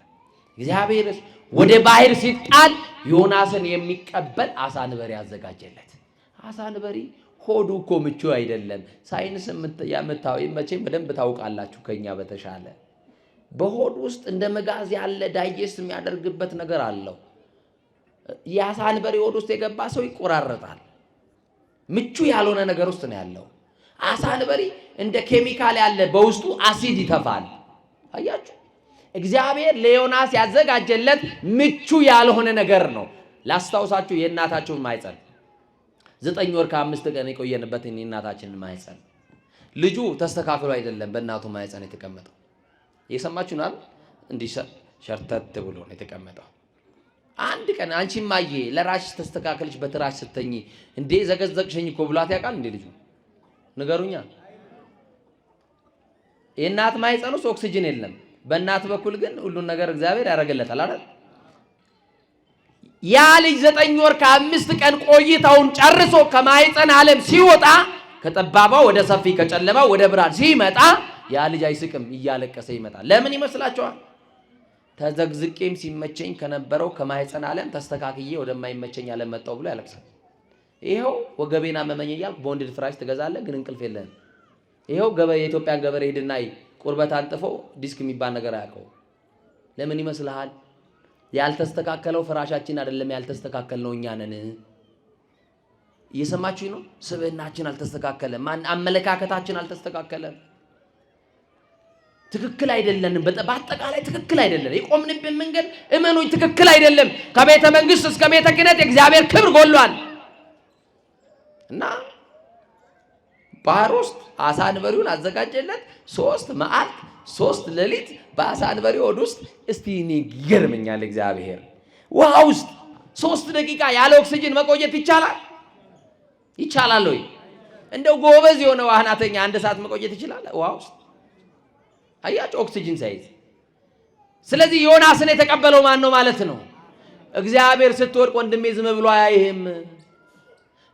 እግዚአብሔር ወደ ባህር ሲጣል ዮናስን የሚቀበል አሳ አንበሪ ያዘጋጀለት። አሳ አንበሪ ሆዱ እኮ ምቹ አይደለም። ሳይንስ የምታው መቼም በደንብ ታውቃላችሁ ከኛ በተሻለ። በሆድ ውስጥ እንደ መጋዝ ያለ ዳይጀስት የሚያደርግበት ነገር አለው። የአሳ አንበሪ ሆድ ውስጥ የገባ ሰው ይቆራረጣል። ምቹ ያልሆነ ነገር ውስጥ ነው ያለው። አሳ አንበሪ እንደ ኬሚካል ያለ በውስጡ አሲድ ይተፋል። አያችሁ፣ እግዚአብሔር ለዮናስ ያዘጋጀለት ምቹ ያልሆነ ነገር ነው። ላስታውሳችሁ የእናታችሁን ማይጸን 9 ወር ከ5 ቀን የቆየንበት የእናታችንን ማይጸን ልጁ ተስተካክሎ አይደለም በእናቱ ማይጸን የተቀመጠው። እየሰማችሁ ነው አይደል? እንዲህ ሸርተት ብሎ ነው የተቀመጠው። አንድ ቀን አንቺ ማዬ ለራስሽ ተስተካከልሽ በትራሽ ስተኝ እንዴ ዘገዘቅሽኝ እኮ ብሏት ያውቃል እንዴ ልጁ? ንገሩኛ። የእናት ማይጸን ውስጥ ኦክሲጅን የለም። በእናት በኩል ግን ሁሉን ነገር እግዚአብሔር ያደርግለታል አይደል? ያ ልጅ 9 ወር ከ5 ቀን ቆይታውን ጨርሶ ከማይጸን ዓለም ሲወጣ ከጠባባው ወደ ሰፊ ከጨለማው ወደ ብርሃን ሲመጣ ያ ልጅ አይስቅም፣ እያለቀሰ ይመጣል። ለምን ይመስላችኋል? ተዘግዝቄም ሲመቸኝ ከነበረው ከማይጸን ዓለም ተስተካክዬ ወደማይመቸኝ ዓለም መጣው ብሎ ያለቅሳል። ይሄው ወገቤና መመኘ እያልክ ቦንድድ ፍራሽ ትገዛለህ፣ ግን እንቅልፍ የለህም። ይሄው የኢትዮጵያን ገበሬ ሄድና ቁርበት አንጥፎ ዲስክ የሚባል ነገር አያውቀው። ለምን ይመስልሃል? ያልተስተካከለው ፍራሻችን አይደለም፣ ያልተስተካከልነው እኛ ነን። እየሰማችሁኝ ነው? ስብዕናችን አልተስተካከለም፣ አመለካከታችን አልተስተካከለም። ትክክል አይደለንም። በአጠቃላይ ትክክል አይደለም። የቆምንበት መንገድ እመኑኝ ትክክል አይደለም። ከቤተ መንግስት እስከ ቤተ ክህነት የእግዚአብሔር ክብር ጎሏል። እና ባህር ውስጥ አሳ አንበሪውን አዘጋጀለት። 3 መዓልት 3 ሌሊት በአሳ አንበሪ ሆድ ውስጥ። እስቲ እኔ ይገርመኛል እግዚአብሔር ውሃ ውስጥ 3 ደቂቃ ያለ ኦክሲጅን መቆየት ይቻላል? ይቻላል ወይ? እንደው ጎበዝ የሆነ ዋህናተኛ 1 ሰዓት መቆየት ይችላል ውሃ ውስጥ? አያችሁ፣ ኦክሲጅን ሳይዝ። ስለዚህ ዮናስን የተቀበለው ማን ነው ማለት ነው? እግዚአብሔር ስትወድቅ ወንድሜ ዝም ብሎ አያይህም።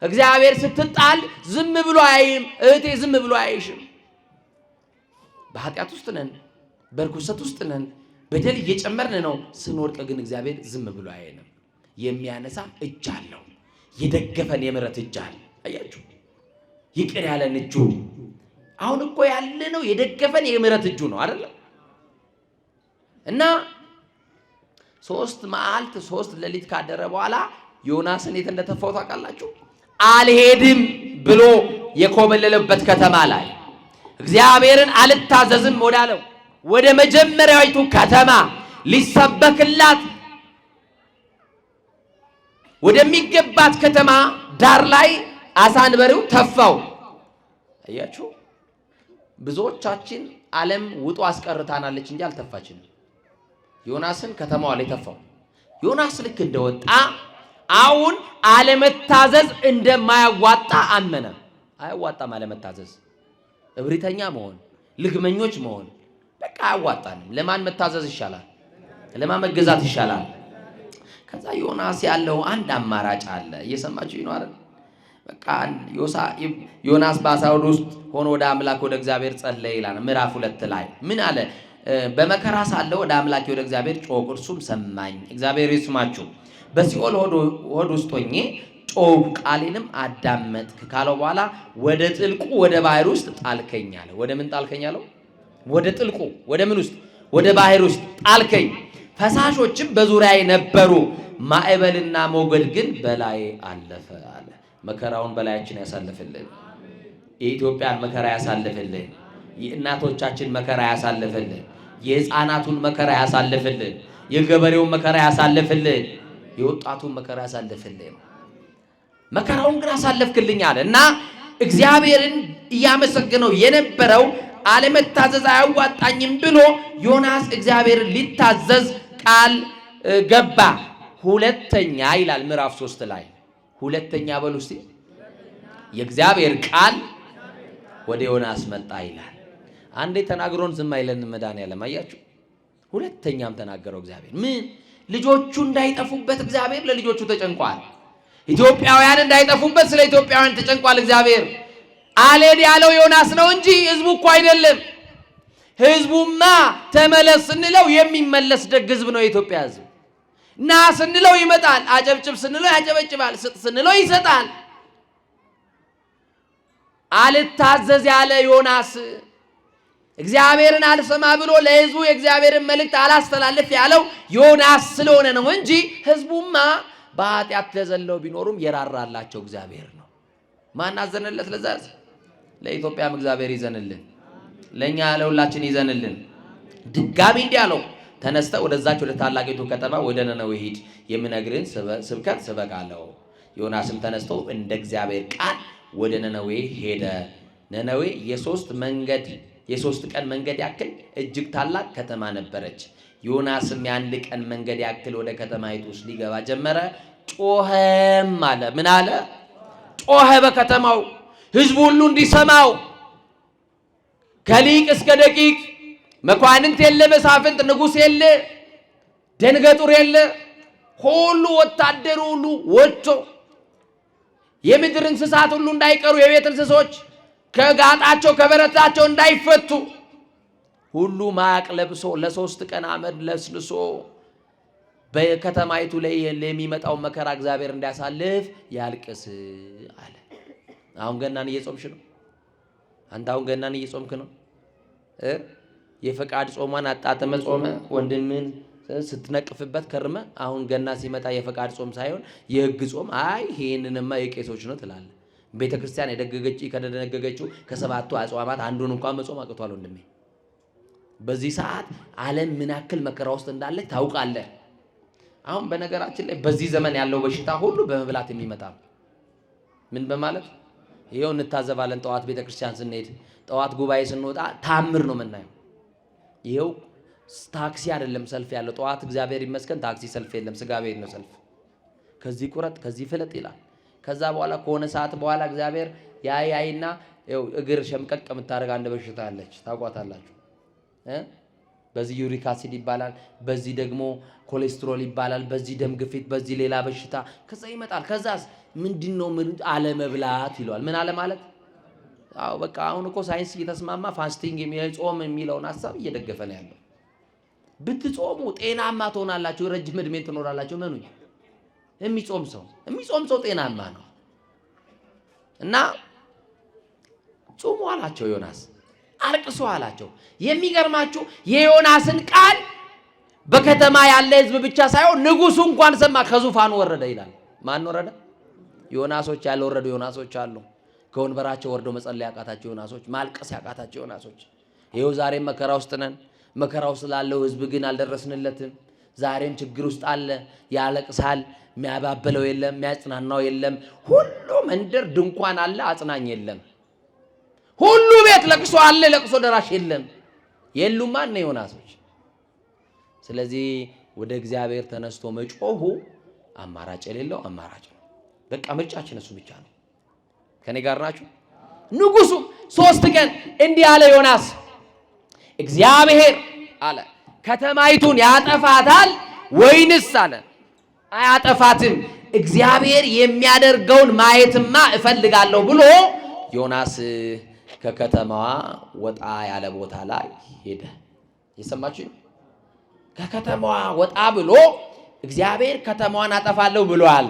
እግዚአብሔር ስትጣል ዝም ብሎ አያይም። እህቴ ዝም ብሎ አያይሽም። በኃጢአት ውስጥ ነን፣ በርኩሰት ውስጥ ነን፣ በደል እየጨመርን ነው። ስንወድቅ ግን እግዚአብሔር ዝም ብሎ አያይንም። የሚያነሳ እጅ አለው፣ የደገፈን የምሕረት እጅ አለ። አያችሁ፣ ይቅር ያለን እጁ። አሁን እኮ ያለ ነው የደገፈን የምሕረት እጁ ነው አይደል? እና 3 መዓልት 3 ሌሊት ካደረ በኋላ ዮናስን የት እንደተፋው ታውቃላችሁ? አልሄድም ብሎ የኮበለለበት ከተማ ላይ እግዚአብሔርን አልታዘዝም ወዳለው ወደ መጀመሪያዊቱ ከተማ ሊሰበክላት ወደሚገባት ከተማ ዳር ላይ አሳ አንበሪው ተፋው። አያችሁ፣ ብዙዎቻችን ዓለም ውጦ አስቀርታናለች እንጂ አልተፋችንም። ዮናስን ከተማዋ ላይ ተፋው። ዮናስ ልክ እንደወጣ አሁን አለመታዘዝ እንደማያዋጣ አመነ። አያዋጣም አለመታዘዝ፣ እብሪተኛ መሆን፣ ልግመኞች መሆን በቃ አያዋጣንም። ለማን መታዘዝ ይሻላል? ለማን መገዛት ይሻላል? ከዛ ዮናስ ያለው አንድ አማራጭ አለ። እየሰማችሁ ይኖር። በቃ ዮናስ በአሳ ሆድ ውስጥ ሆኖ ወደ አምላክ ወደ እግዚአብሔር ጸለየ ይላል ምዕራፍ 2 ላይ። ምን አለ? በመከራ ሳለሁ ወደ አምላክ ወደ እግዚአብሔር ጮኽኩ፣ እርሱም ሰማኝ። እግዚአብሔር ይስማችሁ። በሲኦል ሆድ ውስጥ ሆኜ ጮኽኩ፣ ቃሌንም አዳመጥክ ካለው በኋላ ወደ ጥልቁ ወደ ባህር ውስጥ ጣልከኝ አለ። ወደ ምን ጣልከኝ አለው? ወደ ጥልቁ። ወደ ምን ውስጥ? ወደ ባህር ውስጥ ጣልከኝ። ፈሳሾችም በዙሪያዬ ነበሩ፣ ማዕበልና ሞገድ ግን በላይ አለፈ አለ። መከራውን በላያችን ያሳልፍልን። የኢትዮጵያን መከራ ያሳልፍልን። የእናቶቻችን መከራ ያሳልፍልን። የሕፃናቱን መከራ ያሳልፍልን። የገበሬውን መከራ ያሳልፍልን። የወጣቱን መከራ ያሳልፍልን። መከራውን ግን አሳለፍክልኝ አለ እና እግዚአብሔርን እያመሰገነው የነበረው አለመታዘዝ አያዋጣኝም ብሎ ዮናስ እግዚአብሔርን ሊታዘዝ ቃል ገባ። ሁለተኛ ይላል ምዕራፍ 3 ላይ ሁለተኛ በሉ እስቲ። የእግዚአብሔር ቃል ወደ ዮናስ መጣ ይላል። አንዴ ተናግሮን ዝም አይለንም መድኃኒዓለም። አያችሁ፣ ሁለተኛም ተናገረው እግዚአብሔር። ምን? ልጆቹ እንዳይጠፉበት እግዚአብሔር ለልጆቹ ተጨንቋል። ኢትዮጵያውያን እንዳይጠፉበት ስለ ኢትዮጵያውያን ተጨንቋል እግዚአብሔር። አልሄድ ያለው ዮናስ ነው እንጂ ህዝቡ እኮ አይደለም። ህዝቡማ ተመለስ ስንለው የሚመለስ ደግ ህዝብ ነው የኢትዮጵያ ህዝብ። ና ስንለው ይመጣል፣ አጨብጭብ ስንለው ያጨበጭባል፣ ስጥ ስንለው ይሰጣል። አልታዘዝ ያለ ዮናስ እግዚአብሔርን አልሰማ ብሎ ለህዝቡ የእግዚአብሔርን መልእክት አላስተላልፍ ያለው ዮናስ ስለሆነ ነው እንጂ ህዝቡማ በኃጢአት ተዘለው ቢኖሩም የራራላቸው እግዚአብሔር ነው። ማን አዘነለት? ለዛዝ ለኢትዮጵያም እግዚአብሔር ይዘንልን፣ ለኛ ለሁላችን ይዘንልን። ድጋሚ እንዲህ አለው፣ ተነስተ ወደዛች ወደ ታላቂቱ ከተማ ወደ ነነዌ ሂድ፣ የምነግርህን ስብከት ስበካለሁ። ዮናስም ተነስቶ እንደ እግዚአብሔር ቃል ወደ ነነዌ ሄደ። ነነዌ የሶስት ቀን መንገድ ያክል እጅግ ታላቅ ከተማ ነበረች። ዮናስም የአንድ ቀን መንገድ ያክል ወደ ከተማይቱ ውስጥ ሊገባ ጀመረ። ጮኸም አለ። ምን አለ? ጮኸ በከተማው ህዝቡ ሁሉ እንዲሰማው። ከሊቅ እስከ ደቂቅ መኳንንት የለ፣ መሳፍንት፣ ንጉሥ የለ፣ ደንገጡር የለ፣ ሁሉ ወታደሩ ሁሉ ወጥቶ የምድር እንስሳት ሁሉ እንዳይቀሩ፣ የቤት እንስሶች ከጋጣቸው ከበረታቸው እንዳይፈቱ ሁሉ ማቅ ለብሶ ለ3 ቀን አመድ ለስልሶ በከተማይቱ ላይ የሚመጣው መከራ እግዚአብሔር እንዲያሳልፍ ያልቅስ አለ። አሁን ገናን እየጾምሽ ነው። አንተ አሁን ገናን እየጾምክ ነው። የፈቃድ ጾሟን አጣጥመ ጾመ ወንድምን ስትነቅፍበት ከርመ አሁን ገና ሲመጣ የፈቃድ ጾም ሳይሆን የህግ ጾም አይ ይሄንንማ የቄሶች ነው ትላለህ። ቤተክርስቲያን ከደነገገችው ከሰባቱ አጽዋማት አንዱን እንኳን መጾም አቅቷል ወንድሜ። በዚህ ሰዓት ዓለም ምን ያክል መከራ ውስጥ እንዳለ ታውቃለህ። አሁን በነገራችን ላይ በዚህ ዘመን ያለው በሽታ ሁሉ በመብላት የሚመጣ ነው። ምን በማለት ይሄው እንታዘባለን። ጠዋት ቤተክርስቲያን ስንሄድ፣ ጠዋት ጉባኤ ስንወጣ ታምር ነው የምናየው። ይሄው ታክሲ አይደለም ሰልፍ ያለው። ጠዋት እግዚአብሔር ይመስገን ታክሲ ሰልፍ የለም፣ ስጋ ቤት ነው ሰልፍ። ከዚህ ቁረጥ ከዚህ ፍለጥ ይላል። ከዛ በኋላ ከሆነ ሰዓት በኋላ እግዚአብሔር ያይና ይኸው እግር ሸምቀቅ የምታደርግ አንድ በሽታ አለች፣ ታውቋታላችሁ። በዚህ ዩሪክ አሲድ ይባላል፣ በዚህ ደግሞ ኮሌስትሮል ይባላል፣ በዚህ ደም ግፊት፣ በዚህ ሌላ በሽታ ከዛ ይመጣል። ከዛስ ምንድነው? አለመብላት ይለዋል። ምን አለ ማለት? አዎ በቃ አሁን እኮ ሳይንስ እየተስማማ ፋስቲንግ ጾም የሚለውን ሐሳብ እየደገፈ ነው ያለው። ብትጾሙ ጤናማ ትሆናላችሁ፣ ረጅም እድሜ ትኖራላችሁ። ምኑ የሚጾም ሰው ጤናማ ነው። እና ጾሙ አላቸው ዮናስ፣ አልቅሱ አላቸው። የሚገርማችሁ የዮናስን ቃል በከተማ ያለ ህዝብ ብቻ ሳይሆን ንጉሱ እንኳን ሰማ፣ ከዙፋኑ ወረደ ይላል። ማን ወረደ? ዮናሶች ያልወረዱ ዮናሶች አሉ። ከወንበራቸው ወርደው መጸለይ ያቃታቸው ዮናሶች፣ ማልቀስ ያቃታቸው ዮናሶች። ይሄው ዛሬም መከራ ውስጥ ነን። መከራው ስላለው ህዝብ ግን አልደረስንለትም። ዛሬም ችግር ውስጥ አለ፣ ያለቅሳል። የሚያባበለው የለም፣ የሚያጽናናው የለም። ሁሉ መንደር ድንኳን አለ፣ አጽናኝ የለም። ሁሉ ቤት ለቅሶ አለ፣ ለቅሶ ደራሽ የለም። የሉም ማን ዮናሶች። ስለዚህ ወደ እግዚአብሔር ተነስቶ መጮሁ አማራጭ የሌለው አማራጭ ነው። በቃ ምርጫችን እሱ ብቻ ነው። ከኔ ጋር ናችሁ? ንጉሱ 3 ቀን እንዲህ አለ ዮናስ፣ እግዚአብሔር አለ ከተማይቱን ያጠፋታል ወይንስ አለ አያጠፋትም? እግዚአብሔር የሚያደርገውን ማየትማ እፈልጋለሁ ብሎ ዮናስ ከከተማዋ ወጣ ያለ ቦታ ላይ ሄደ። የሰማችሁ? ከከተማዋ ወጣ ብሎ እግዚአብሔር ከተማዋን አጠፋለሁ ብሏል።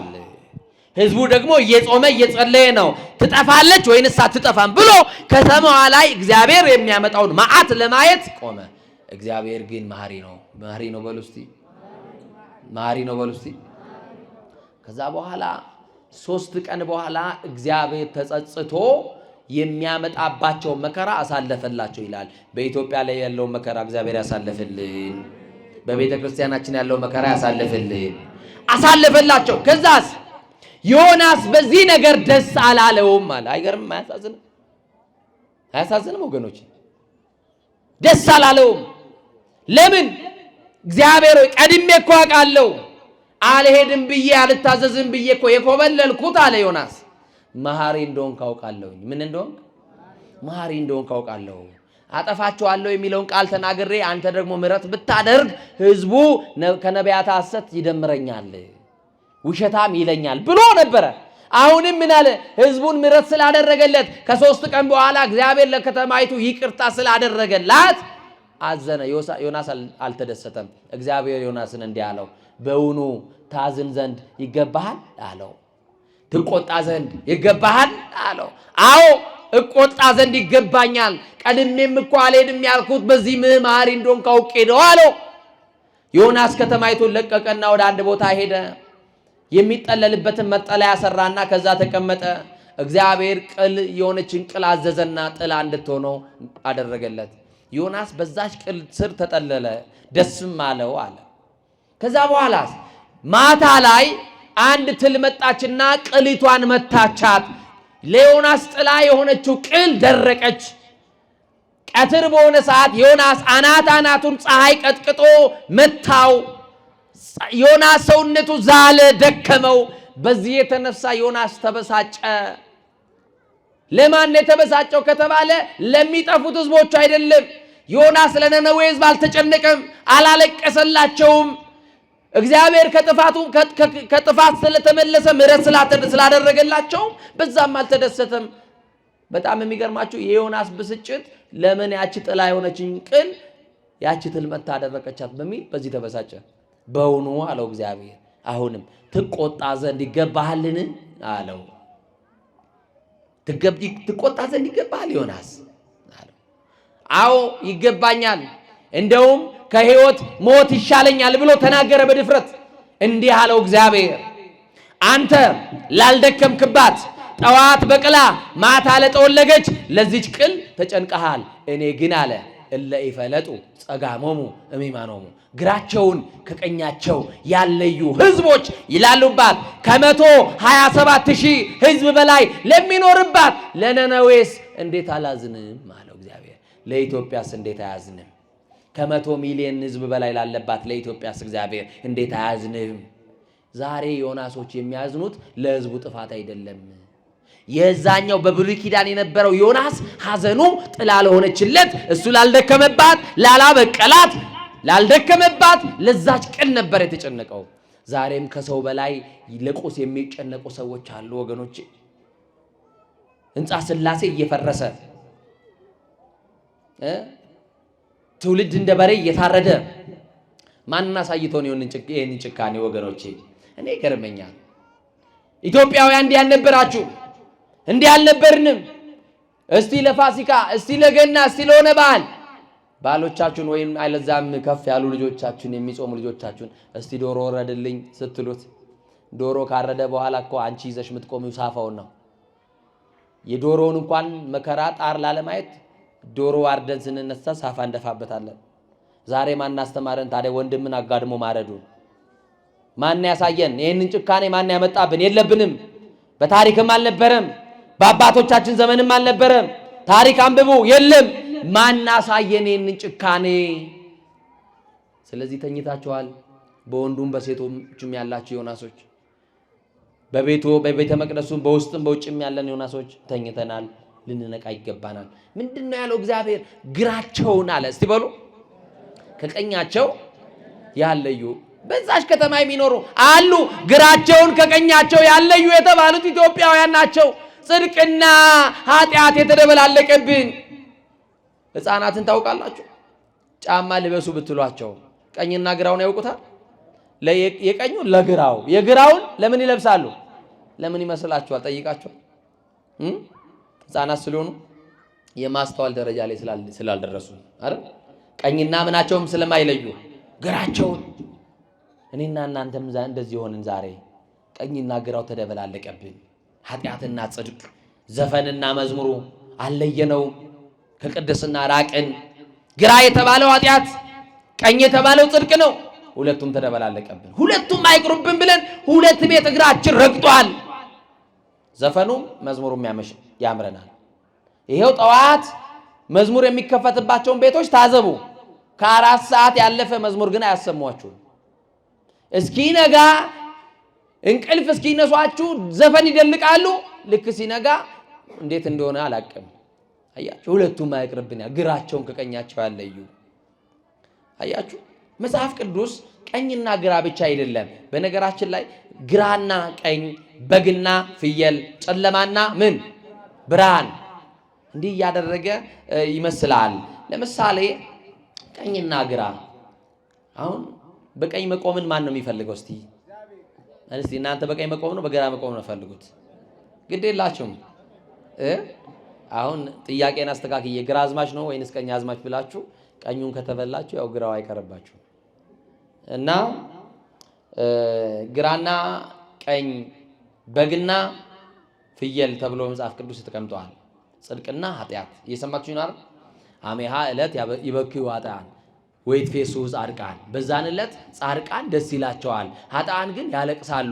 ህዝቡ ደግሞ እየጾመ እየጸለየ ነው። ትጠፋለች ወይንስ አትጠፋም ብሎ ከተማዋ ላይ እግዚአብሔር የሚያመጣውን መዓት ለማየት ቆመ። እግዚአብሔር ግን መሐሪ ነው። መሐሪ ነው በሉ እስቲ፣ መሐሪ ነው በሉ እስቲ። ከዛ በኋላ 3 ቀን በኋላ እግዚአብሔር ተጸጽቶ የሚያመጣባቸው መከራ አሳለፈላቸው ይላል። በኢትዮጵያ ላይ ያለው መከራ እግዚአብሔር ያሳለፈልን። በቤተ ክርስቲያናችን ያለው መከራ ያሳለፈልን፣ አሳለፈላቸው። ከዛስ ዮናስ በዚህ ነገር ደስ አላለውም አለ። አይገርምም? አያሳዝንም? አያሳዝንም ወገኖች? ደስ አላለውም። ለምን? እግዚአብሔር ቀድሜ እኮ አውቃለሁ፣ አልሄድም ብዬ አልታዘዝም ብዬ እኮ የኮበለልኩት አለ ዮናስ። መሐሪ እንደሆንክ አውቃለሁ። ምን እንደሆንክ? መሐሪ እንደሆንክ አውቃለሁ። አጠፋቸዋለሁ የሚለውን ቃል ተናግሬ አንተ ደግሞ ምሕረት ብታደርግ ህዝቡ ከነቢያት ሐሰት ይደምረኛል፣ ውሸታም ይለኛል ብሎ ነበረ። አሁንም ምን አለ? ህዝቡን ምሕረት ስላደረገለት ከ3 ቀን በኋላ እግዚአብሔር ለከተማይቱ ይቅርታ ስላደረገላት አዘነ። ዮናስ አልተደሰተም። እግዚአብሔር ዮናስን እንዲህ አለው፣ በውኑ ታዝን ዘንድ ይገባሃል አለው። ትቆጣ ዘንድ ይገባሃል አለው። አዎ እቆጣ ዘንድ ይገባኛል። ቀድሜም እኮ አልሄድም ያልኩት በዚህ መሐሪ እንደሆንክ አውቄ ነው አለው። ዮናስ ከተማይቱን ለቀቀና ወደ አንድ ቦታ ሄደ። የሚጠለልበትን መጠለያ ሰራና ከዛ ተቀመጠ። እግዚአብሔር ቅል የሆነችን ቅል አዘዘና ጥላ እንድትሆነው አደረገለት። ዮናስ በዛች ቅል ስር ተጠለለ፣ ደስም አለው አለ። ከዛ በኋላ ማታ ላይ አንድ ትል መጣችና ቅሊቷን መታቻት። ለዮናስ ጥላ የሆነችው ቅል ደረቀች። ቀትር በሆነ ሰዓት ዮናስ አናቱን ፀሐይ ቀጥቅጦ መታው። ዮናስ ሰውነቱ ዛለ፣ ደከመው። በዚህ የተነሳ ዮናስ ተበሳጨ። ለማን የተበሳጨው ከተባለ ለሚጠፉት ህዝቦች አይደለም። ዮናስ ለነነዌ ህዝብ አልተጨነቀም፣ አላለቀሰላቸውም። እግዚአብሔር ከጥፋት ስለተመለሰ ምሕረት ስላደረገላቸው በዛም አልተደሰተም። በጣም የሚገርማችሁ የዮናስ ብስጭት ለምን ያቺ ጥላ የሆነችን ቅል ያቺ ትል መታ አደረቀቻት በሚል በዚህ ተበሳጨ። በውኑ አለው እግዚአብሔር አሁንም ትቆጣ ዘንድ ይገባሃልን አለው። ትቆጣ ዘንድ ይገባሃል ዮናስ አለው። አዎ ይገባኛል፣ እንደውም ከህይወት ሞት ይሻለኛል ብሎ ተናገረ በድፍረት። እንዲህ አለው እግዚአብሔር አንተ ላልደከምክባት ጠዋት በቅላ ማታ ለጠወለገች ለዚች ቅል ተጨንቀሃል። እኔ ግን አለ እለ ይፈለጡ ጸጋሞሙ እሚማኖሙ ግራቸውን ከቀኛቸው ያለዩ ህዝቦች ይላሉባት 127,000 ህዝብ በላይ ለሚኖርባት ለነነዌስ እንዴት አላዝንም አለው እግዚአብሔር። ለኢትዮጵያስ እንዴት አያዝንም? 100 ሚሊዮን ህዝብ በላይ ላለባት ለኢትዮጵያስ እግዚአብሔር እንዴት አያዝንም? ዛሬ ዮናሶች የሚያዝኑት ለህዝቡ ጥፋት አይደለም። የዛኛው በብሉይ ኪዳን የነበረው ዮናስ ሐዘኑ ጥላ ለሆነችለት እሱ ላልደከመባት ላላበቀላት ላልደከመባት ለዛች ቅል ነበር የተጨነቀው። ዛሬም ከሰው በላይ ለቁስ የሚጨነቁ ሰዎች አሉ ወገኖቼ። ሕንጻ ሥላሴ እየፈረሰ ትውልድ እንደ በሬ እየታረደ ማንና ሳይቶን ይሄንን ጭካኔ ወገኖቼ እኔ ገርመኛል። ኢትዮጵያውያን እንዲህ ያልነበራችሁ እንዲህ አልነበርንም። እስቲ ለፋሲካ እስቲ ለገና እስቲ ለሆነ በዓል ባሎቻችሁን ወይም አይለዛም ከፍ ያሉ ልጆቻችሁን የሚጾሙ ልጆቻችሁን እስቲ ዶሮ ወረድልኝ ስትሉት ዶሮ ካረደ በኋላ እኮ አንቺ ይዘሽ የምትቆሚው ሳፋውን ነው። የዶሮውን እንኳን መከራ ጣር ላለማየት ዶሮ አርደን ስንነሳ ሳፋ እንደፋበታለን። ዛሬ ማን አስተማረን ታዲያ ወንድምን አጋድሞ ማረዱ? ማን ያሳየን? ይሄንን ጭካኔ ማን ያመጣብን? የለብንም። በታሪክም አልነበረም፣ በአባቶቻችን ዘመንም አልነበረም። ታሪክ አንብቡ፣ የለም። ማን አሳየን ይሄንን ጭካኔ? ስለዚህ ተኝታችኋል። በወንዱም በሴቶችም ያላችሁ ዮናሶች፣ በቤተ መቅደሱም በውስጥም በውጭም ያለን ዮናሶች ተኝተናል። ልንነቃ ይገባናል። ምንድነው ያለው እግዚአብሔር? ግራቸውን አለ። እስቲ በሉ ከቀኛቸው ያለዩ በዛች ከተማ የሚኖሩ አሉ። ግራቸውን ከቀኛቸው ያለዩ የተባሉት ኢትዮጵያውያን ናቸው። ጽድቅና ኃጢአት የተደበላለቀብን ሕፃናትን ታውቃላችሁ። ጫማ ልበሱ ብትሏቸው ቀኝና ግራውን ያውቁታል። የቀኙን ለግራው የግራውን ለምን ይለብሳሉ? ለምን ይመስላችኋል? ጠይቃችኋል? ሕፃናት ስለሆኑ የማስተዋል ደረጃ ላይ ስላልደረሱ አይደል? ቀኝና ምናቸውም ስለማይለዩ ግራቸውን። እኔና እናንተም እንደዚህ ሆንን። ዛሬ ቀኝና ግራው ተደበላለቀብን። ኃጢአትና ጽድቅ፣ ዘፈንና መዝሙሩ አለየነው። ከቅድስና ራቅን። ግራ የተባለው ኃጢአት፣ ቀኝ የተባለው ጽድቅ ነው። ሁለቱም ተደበላለቀብን። ሁለቱም አይቅሩብን ብለን ሁለት ቤት እግራችን ረግጧል። ዘፈኑም መዝሙሩም ያምረናል። ይሄው ጠዋት መዝሙር የሚከፈትባቸውን ቤቶች ታዘቡ። ከ4 ሰዓት ያለፈ መዝሙር ግን አያሰሟችሁም። እስኪ ነጋ እንቅልፍ እስኪነሷችሁ ዘፈን ይደልቃሉ። ልክ ሲነጋ እንዴት እንደሆነ አላቅም። አያችሁ፣ ሁለቱም አይቅርብን። ግራቸውን ከቀኛቸው ያለዩ አያችሁ። መጽሐፍ ቅዱስ ቀኝና ግራ ብቻ አይደለም። በነገራችን ላይ ግራና ቀኝ፣ በግና ፍየል፣ ጨለማና ምን ብርሃን እንዲህ እያደረገ ይመስላል። ለምሳሌ ቀኝና ግራ። አሁን በቀኝ መቆምን ማን ነው የሚፈልገው? እስቲ እናንተ በቀኝ መቆም ነው በግራ መቆም ነው ፈልጉት? ግድ የላችሁም። አሁን ጥያቄን አስተካክዬ ግራ አዝማች ነው ወይንስ ቀኝ አዝማች ብላችሁ ቀኙን ከተበላችሁ ያው ግራው አይቀርባችሁ እና ግራና ቀኝ፣ በግና ፍየል ተብሎ መጽሐፍ ቅዱስ ተቀምጧል። ጽድቅና ኃጢአት እየሰማችሁ ነው አይደል? አሜሃ ዕለት ይበክዩ ኃጥአን ወይትፌሱ ጻድቃን። በዛን ዕለት ጻድቃን ደስ ይላቸዋል፣ ኃጥአን ግን ያለቅሳሉ።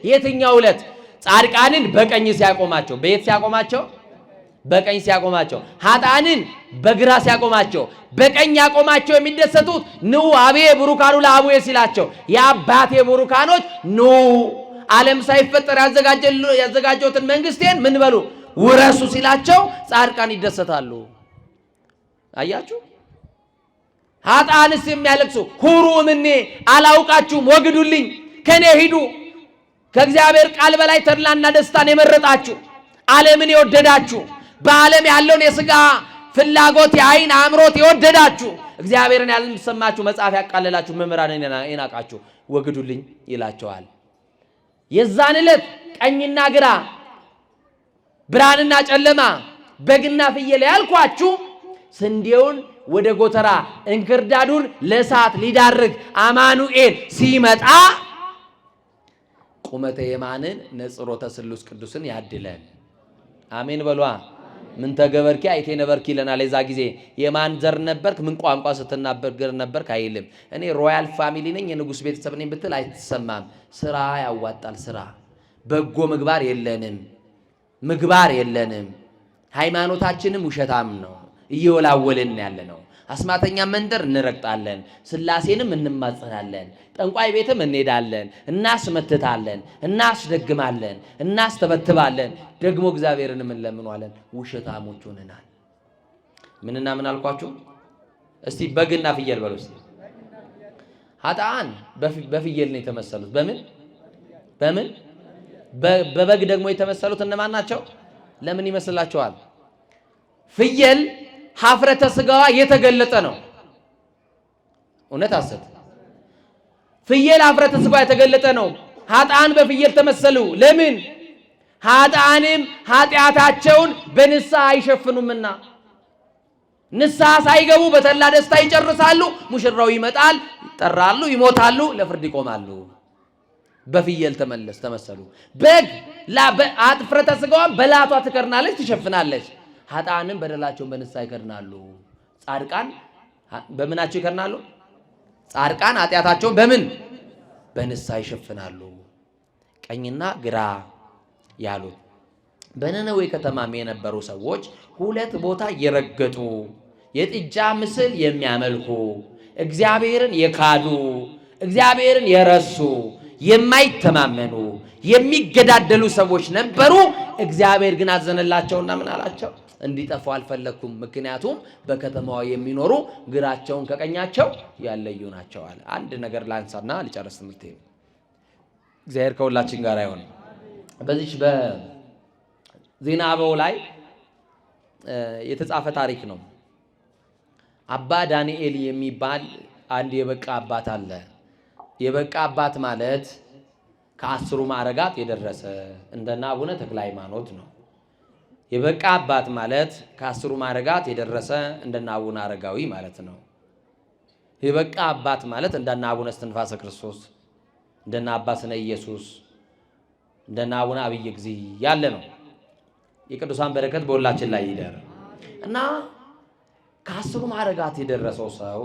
የትኛው ዕለት? ጻድቃንን በቀኝ ሲያቆማቸው። በየት ሲያቆማቸው? በቀኝ ሲያቆማቸው። ኃጥአንን በግራ ሲያቆማቸው። በቀኝ ያቆማቸው የሚደሰቱት ኑ አቤ ቡሩካኑ ለአቡዬ ሲላቸው፣ የአባቴ ቡሩካኖች ኑ ዓለም ሳይፈጠር ያዘጋጀሁትን መንግስቴን ምን በሉ ውረሱ ሲላቸው ጻድቃን ይደሰታሉ። አያችሁ? ኃጥአንስ የሚያለቅሱ ሁሩ እምኔ አላውቃችሁም ወግዱልኝ፣ ከኔ ሂዱ። ከእግዚአብሔር ቃል በላይ ተድላና ደስታን የመረጣችሁ፣ ዓለምን የወደዳችሁ፣ በዓለም ያለውን የሥጋ ፍላጎት የዓይን አምሮት የወደዳችሁ፣ እግዚአብሔርን ያልሰማችሁ፣ መጽሐፍ ያቃለላችሁ፣ መምህራንን የናቃችሁ ወግዱልኝ ይላቸዋል። የዛን ዕለት ቀኝና ግራ፣ ብርሃንና ጨለማ፣ በግና ፍየል ያልኳችሁ ስንዴውን ወደ ጎተራ እንክርዳዱን ለእሳት ሊዳርግ አማኑኤል ሲመጣ ቁመተ የማንን ነጽሮተ ስሉስ ቅዱስን ያድለን። አሜን በሏ። ምን ተገበርኪ አይቴ ነበርኪ ይለናል። የዛ ጊዜ የማን ዘር ነበርክ፣ ምን ቋንቋ ስትናገር ነበርክ አይልም። እኔ ሮያል ፋሚሊ ነኝ የንጉሥ ቤተሰብ ነኝ ብትል አይተሰማም። ስራ ያዋጣል። ስራ በጎ ምግባር የለንም። ሃይማኖታችንም ውሸታም ነው። እየወላወልን ያለ ነው። አስማተኛ መንደር እንረግጣለን፣ ስላሴንም እንማጸናለን፣ ጠንቋይ ቤትም እንሄዳለን፣ እናስመትታለን፣ እናስደግማለን፣ እናስተበትባለን፣ ደግሞ እግዚአብሔርንም እንለምኗለን። ውሸታሞች ሆነናል። ምንና ምን አልኳችሁ? እስቲ በግና ፍየል በሉ። እስቲ ኃጥአን በፍየል ነው የተመሰሉት። በምን በበግ ደግሞ የተመሰሉት እነማን ናቸው? ለምን ይመስላችኋል? ፍየል ሀፍረተ ስጋዋ የተገለጠ ነው። እውነት አሰት ፍየል ሀፍረተ ስጋዋ የተገለጠ ነው። ኃጥአን በፍየል ተመሰሉ። ለምን? ኃጥአንም ኃጢአታቸውን በንስሐ አይሸፍኑምና። ንስሐ ሳይገቡ በተላ ደስታ ይጨርሳሉ። ሙሽራው ይመጣል፣ ይጠራሉ፣ ይሞታሉ፣ ለፍርድ ይቆማሉ። በፍየል ተመሰሉ። በግ ሀፍረተ ስጋዋን በላቷ ትከርናለች፣ ትሸፍናለች። ኃጥአንም በደላቸውን በንስሐ ይከድናሉ። ጻድቃን በምናቸው ይከድናሉ? ጻድቃን ኃጢአታቸውን በንስሐ ይሸፍናሉ። ቀኝና ግራ ያሉት በነነዌ ከተማም የነበሩ ሰዎች ሁለት ቦታ እየረገጡ የጥጃ ምስል የሚያመልኩ፣ እግዚአብሔርን የካዱ፣ እግዚአብሔርን የረሱ፣ የማይተማመኑ የሚገዳደሉ ሰዎች ነበሩ። እግዚአብሔር ግን አዘነላቸውና ምን አላቸው? እንዲጠፉ አልፈለኩም፣ ምክንያቱም በከተማዋ የሚኖሩ ግራቸውን ከቀኛቸው ያለዩ ናቸው አለ። አንድ ነገር ላንሳና ልጨርስ ትምህርቴ። እግዚአብሔር ከሁላችን ጋር ይሁን። በዚህ በዜና አበው ላይ የተጻፈ ታሪክ ነው። አባ ዳንኤል የሚባል አንድ የበቃ አባት አለ። የበቃ አባት ማለት ከ10 ማዕረጋት የደረሰ እንደና አቡነ ተክለ ሃይማኖት ነው። የበቃ አባት ማለት ከ10 ማዕረጋት የደረሰ እንደና አቡነ አረጋዊ ማለት ነው። የበቃ አባት ማለት እንደና አቡነ እስትንፋሰ ክርስቶስ፣ እንደና አባ ስነ ኢየሱስ፣ እንደና አቡነ አብየ እግዚእ ያለ ነው። የቅዱሳን በረከት በሁላችን ላይ ይደር እና ከ10 ማዕረጋት የደረሰው ሰው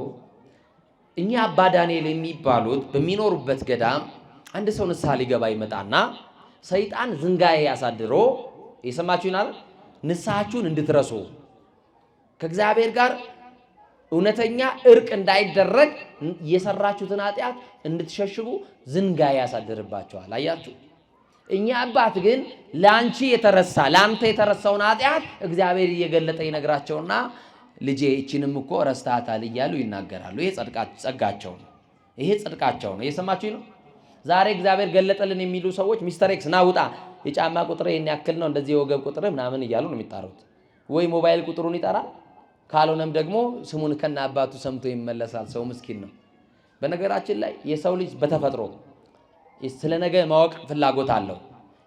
እኚህ አባ ዳንኤል የሚባሉት በሚኖሩበት ገዳም አንድ ሰው ንስሐ ሊገባ ይመጣና ሰይጣን ዝንጋዬ ያሳድሮ የሰማችሁናል ንስሐችሁን እንድትረሱ ከእግዚአብሔር ጋር እውነተኛ እርቅ እንዳይደረግ የሰራችሁትን ኃጢአት እንድትሸሽጉ ዝንጋዬ ያሳድርባቸዋል። አያችሁ? እኛ አባት ግን ለአንቺ የተረሳ ለአንተ የተረሳውን ኃጢአት እግዚአብሔር እየገለጠ ይነግራቸውና ልጄ እቺንም እኮ ረስታታል እያሉ ይናገራሉ። ይሄ ጸጋቸው ነው። ይሄ ጽድቃቸው ነው። እየሰማችሁ ነው። ዛሬ እግዚአብሔር ገለጠልን የሚሉ ሰዎች ሚስተር ኤክስ ናውጣ የጫማ ቁጥር ይሄን ያክል ነው እንደዚህ የወገብ ቁጥር ምናምን እያሉ ነው የሚጣሩት። ወይ ሞባይል ቁጥሩን ይጠራል፣ ካልሆነም ደግሞ ስሙን ከነ አባቱ ሰምቶ ይመለሳል። ሰው ምስኪን ነው። በነገራችን ላይ የሰው ልጅ በተፈጥሮ ስለ ነገ ማወቅ ፍላጎት አለው።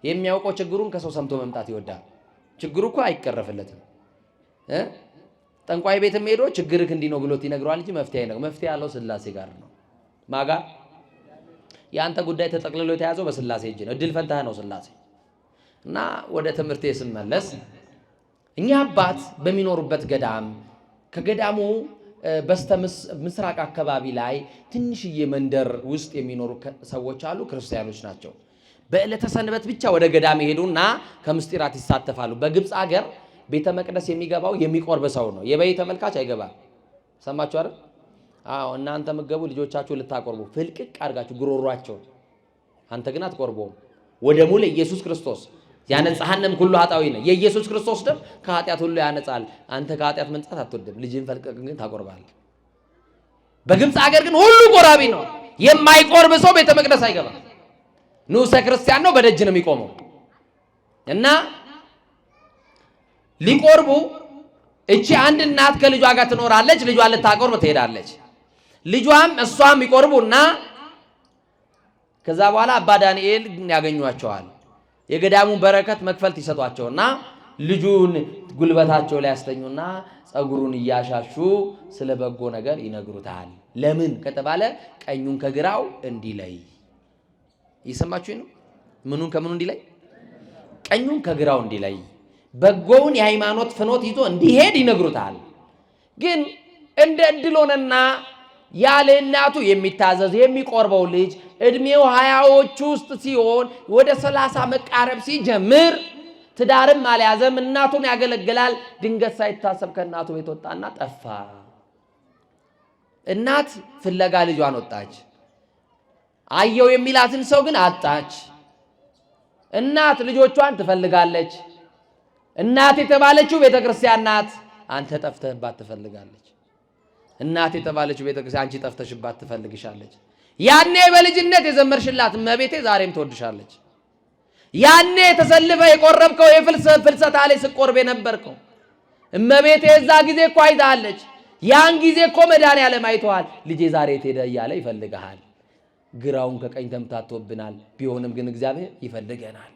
የሚያውቀው ችግሩን ከሰው ሰምቶ መምጣት ይወዳል። ችግሩ እኮ አይቀረፍለትም። ጠንቋይ ቤትም ሄዶ ችግርህ እንዲህ ነው ብሎት ይነግረዋል እንጂ መፍትሄ አይነግረው። መፍትሄ ያለው ስላሴ ጋር ነው። ማጋ ያንተ ጉዳይ ተጠቅልሎ የተያዘው በስላሴ እጅ ነው። እድል ፈንታህ ነው ስላሴ። እና ወደ ትምህርቴ ስመለስ እኛ አባት በሚኖሩበት ገዳም ከገዳሙ በስተ ምስራቅ አካባቢ ላይ ትንሽዬ መንደር ውስጥ የሚኖሩ ሰዎች አሉ። ክርስቲያኖች ናቸው። በዕለተ ሰንበት ብቻ ወደ ገዳም ይሄዱና ከምስጢራት ይሳተፋሉ። በግብፅ ሀገር ቤተ መቅደስ የሚገባው የሚቆርብ ሰው ነው። የበይ ተመልካች አይገባም። ሰማችሁ አይደል? አዎ፣ እናንተ ምገቡ ልጆቻችሁ ልታቆርቡ ፍልቅቅ አድርጋችሁ ጉሮሯቸው። አንተ ግን አትቆርበውም። ወደሙ ለኢየሱስ ክርስቶስ ያነጻህንም ሁሉ ኃጣዊ ነው። የኢየሱስ ክርስቶስ ደም ከኃጢአት ሁሉ ያነጻል። አንተ ከኃጢአት መንጻት አትወድም። ልጅን ፈልቀቅ ግን ታቆርባለህ። በግብፅ ሀገር ግን ሁሉ ቆራቢ ነው። የማይቆርብ ሰው ቤተ መቅደስ አይገባም። ንዑሰ ክርስቲያን ነው፣ በደጅ ነው የሚቆመው። እና ሊቆርቡ እቺ አንድ እናት ከልጇ ጋር ትኖራለች። ልጇን ልታቆርብ ትሄዳለች። ልጇም እሷም ይቆርቡና ከዛ በኋላ አባ ዳንኤል ያገኟቸዋል። የገዳሙን በረከት መክፈልት ይሰጧቸውና ልጁን ጉልበታቸው ላይ ያስተኙና ጸጉሩን እያሻሹ ስለ በጎ ነገር ይነግሩታል። ለምን ከተባለ ቀኙን ከግራው እንዲለይ። ይሰማችሁ ነው? ምኑን ከምኑ እንዲለይ? ቀኙን ከግራው እንዲለይ፣ በጎውን የሃይማኖት ፍኖት ይዞ እንዲሄድ ይነግሩታል። ግን እንደ እድል ሆነና ያለ እናቱ የሚታዘዝ የሚቆርበው ልጅ እድሜው 20ዎቹ ውስጥ ሲሆን ወደ 30 መቃረብ ሲጀምር ትዳርም አልያዘም፣ እናቱን ያገለግላል። ድንገት ሳይታሰብ ከእናቱ ቤት ወጣና ጠፋ። እናት ፍለጋ ልጇን ወጣች። አየው የሚላትን ሰው ግን አጣች። እናት ልጆቿን ትፈልጋለች። እናት የተባለችው ቤተክርስቲያን ናት። አንተ ጠፍተህባት ትፈልጋለች። እናት የተባለችው ቤተክርስቲያን አንቺ ጠፍተሽባት ትፈልግሻለች። ያኔ በልጅነት የዘመርሽላት እመቤቴ ዛሬም ትወድሻለች። ያኔ ተሰልፈ የቆረብከው የፍልሰታ ላይ ስቆርብ የነበርከው እመቤቴ እዛ ጊዜ እኮ አይታለች። ያን ጊዜ እኮ መድኃኔዓለም አይተዋል። ልጄ ዛሬ ትሄደ እያለ ይፈልግሃል። ግራውን ከቀኝ ተምታቶብናል። ቢሆንም ግን እግዚአብሔር ይፈልገናል።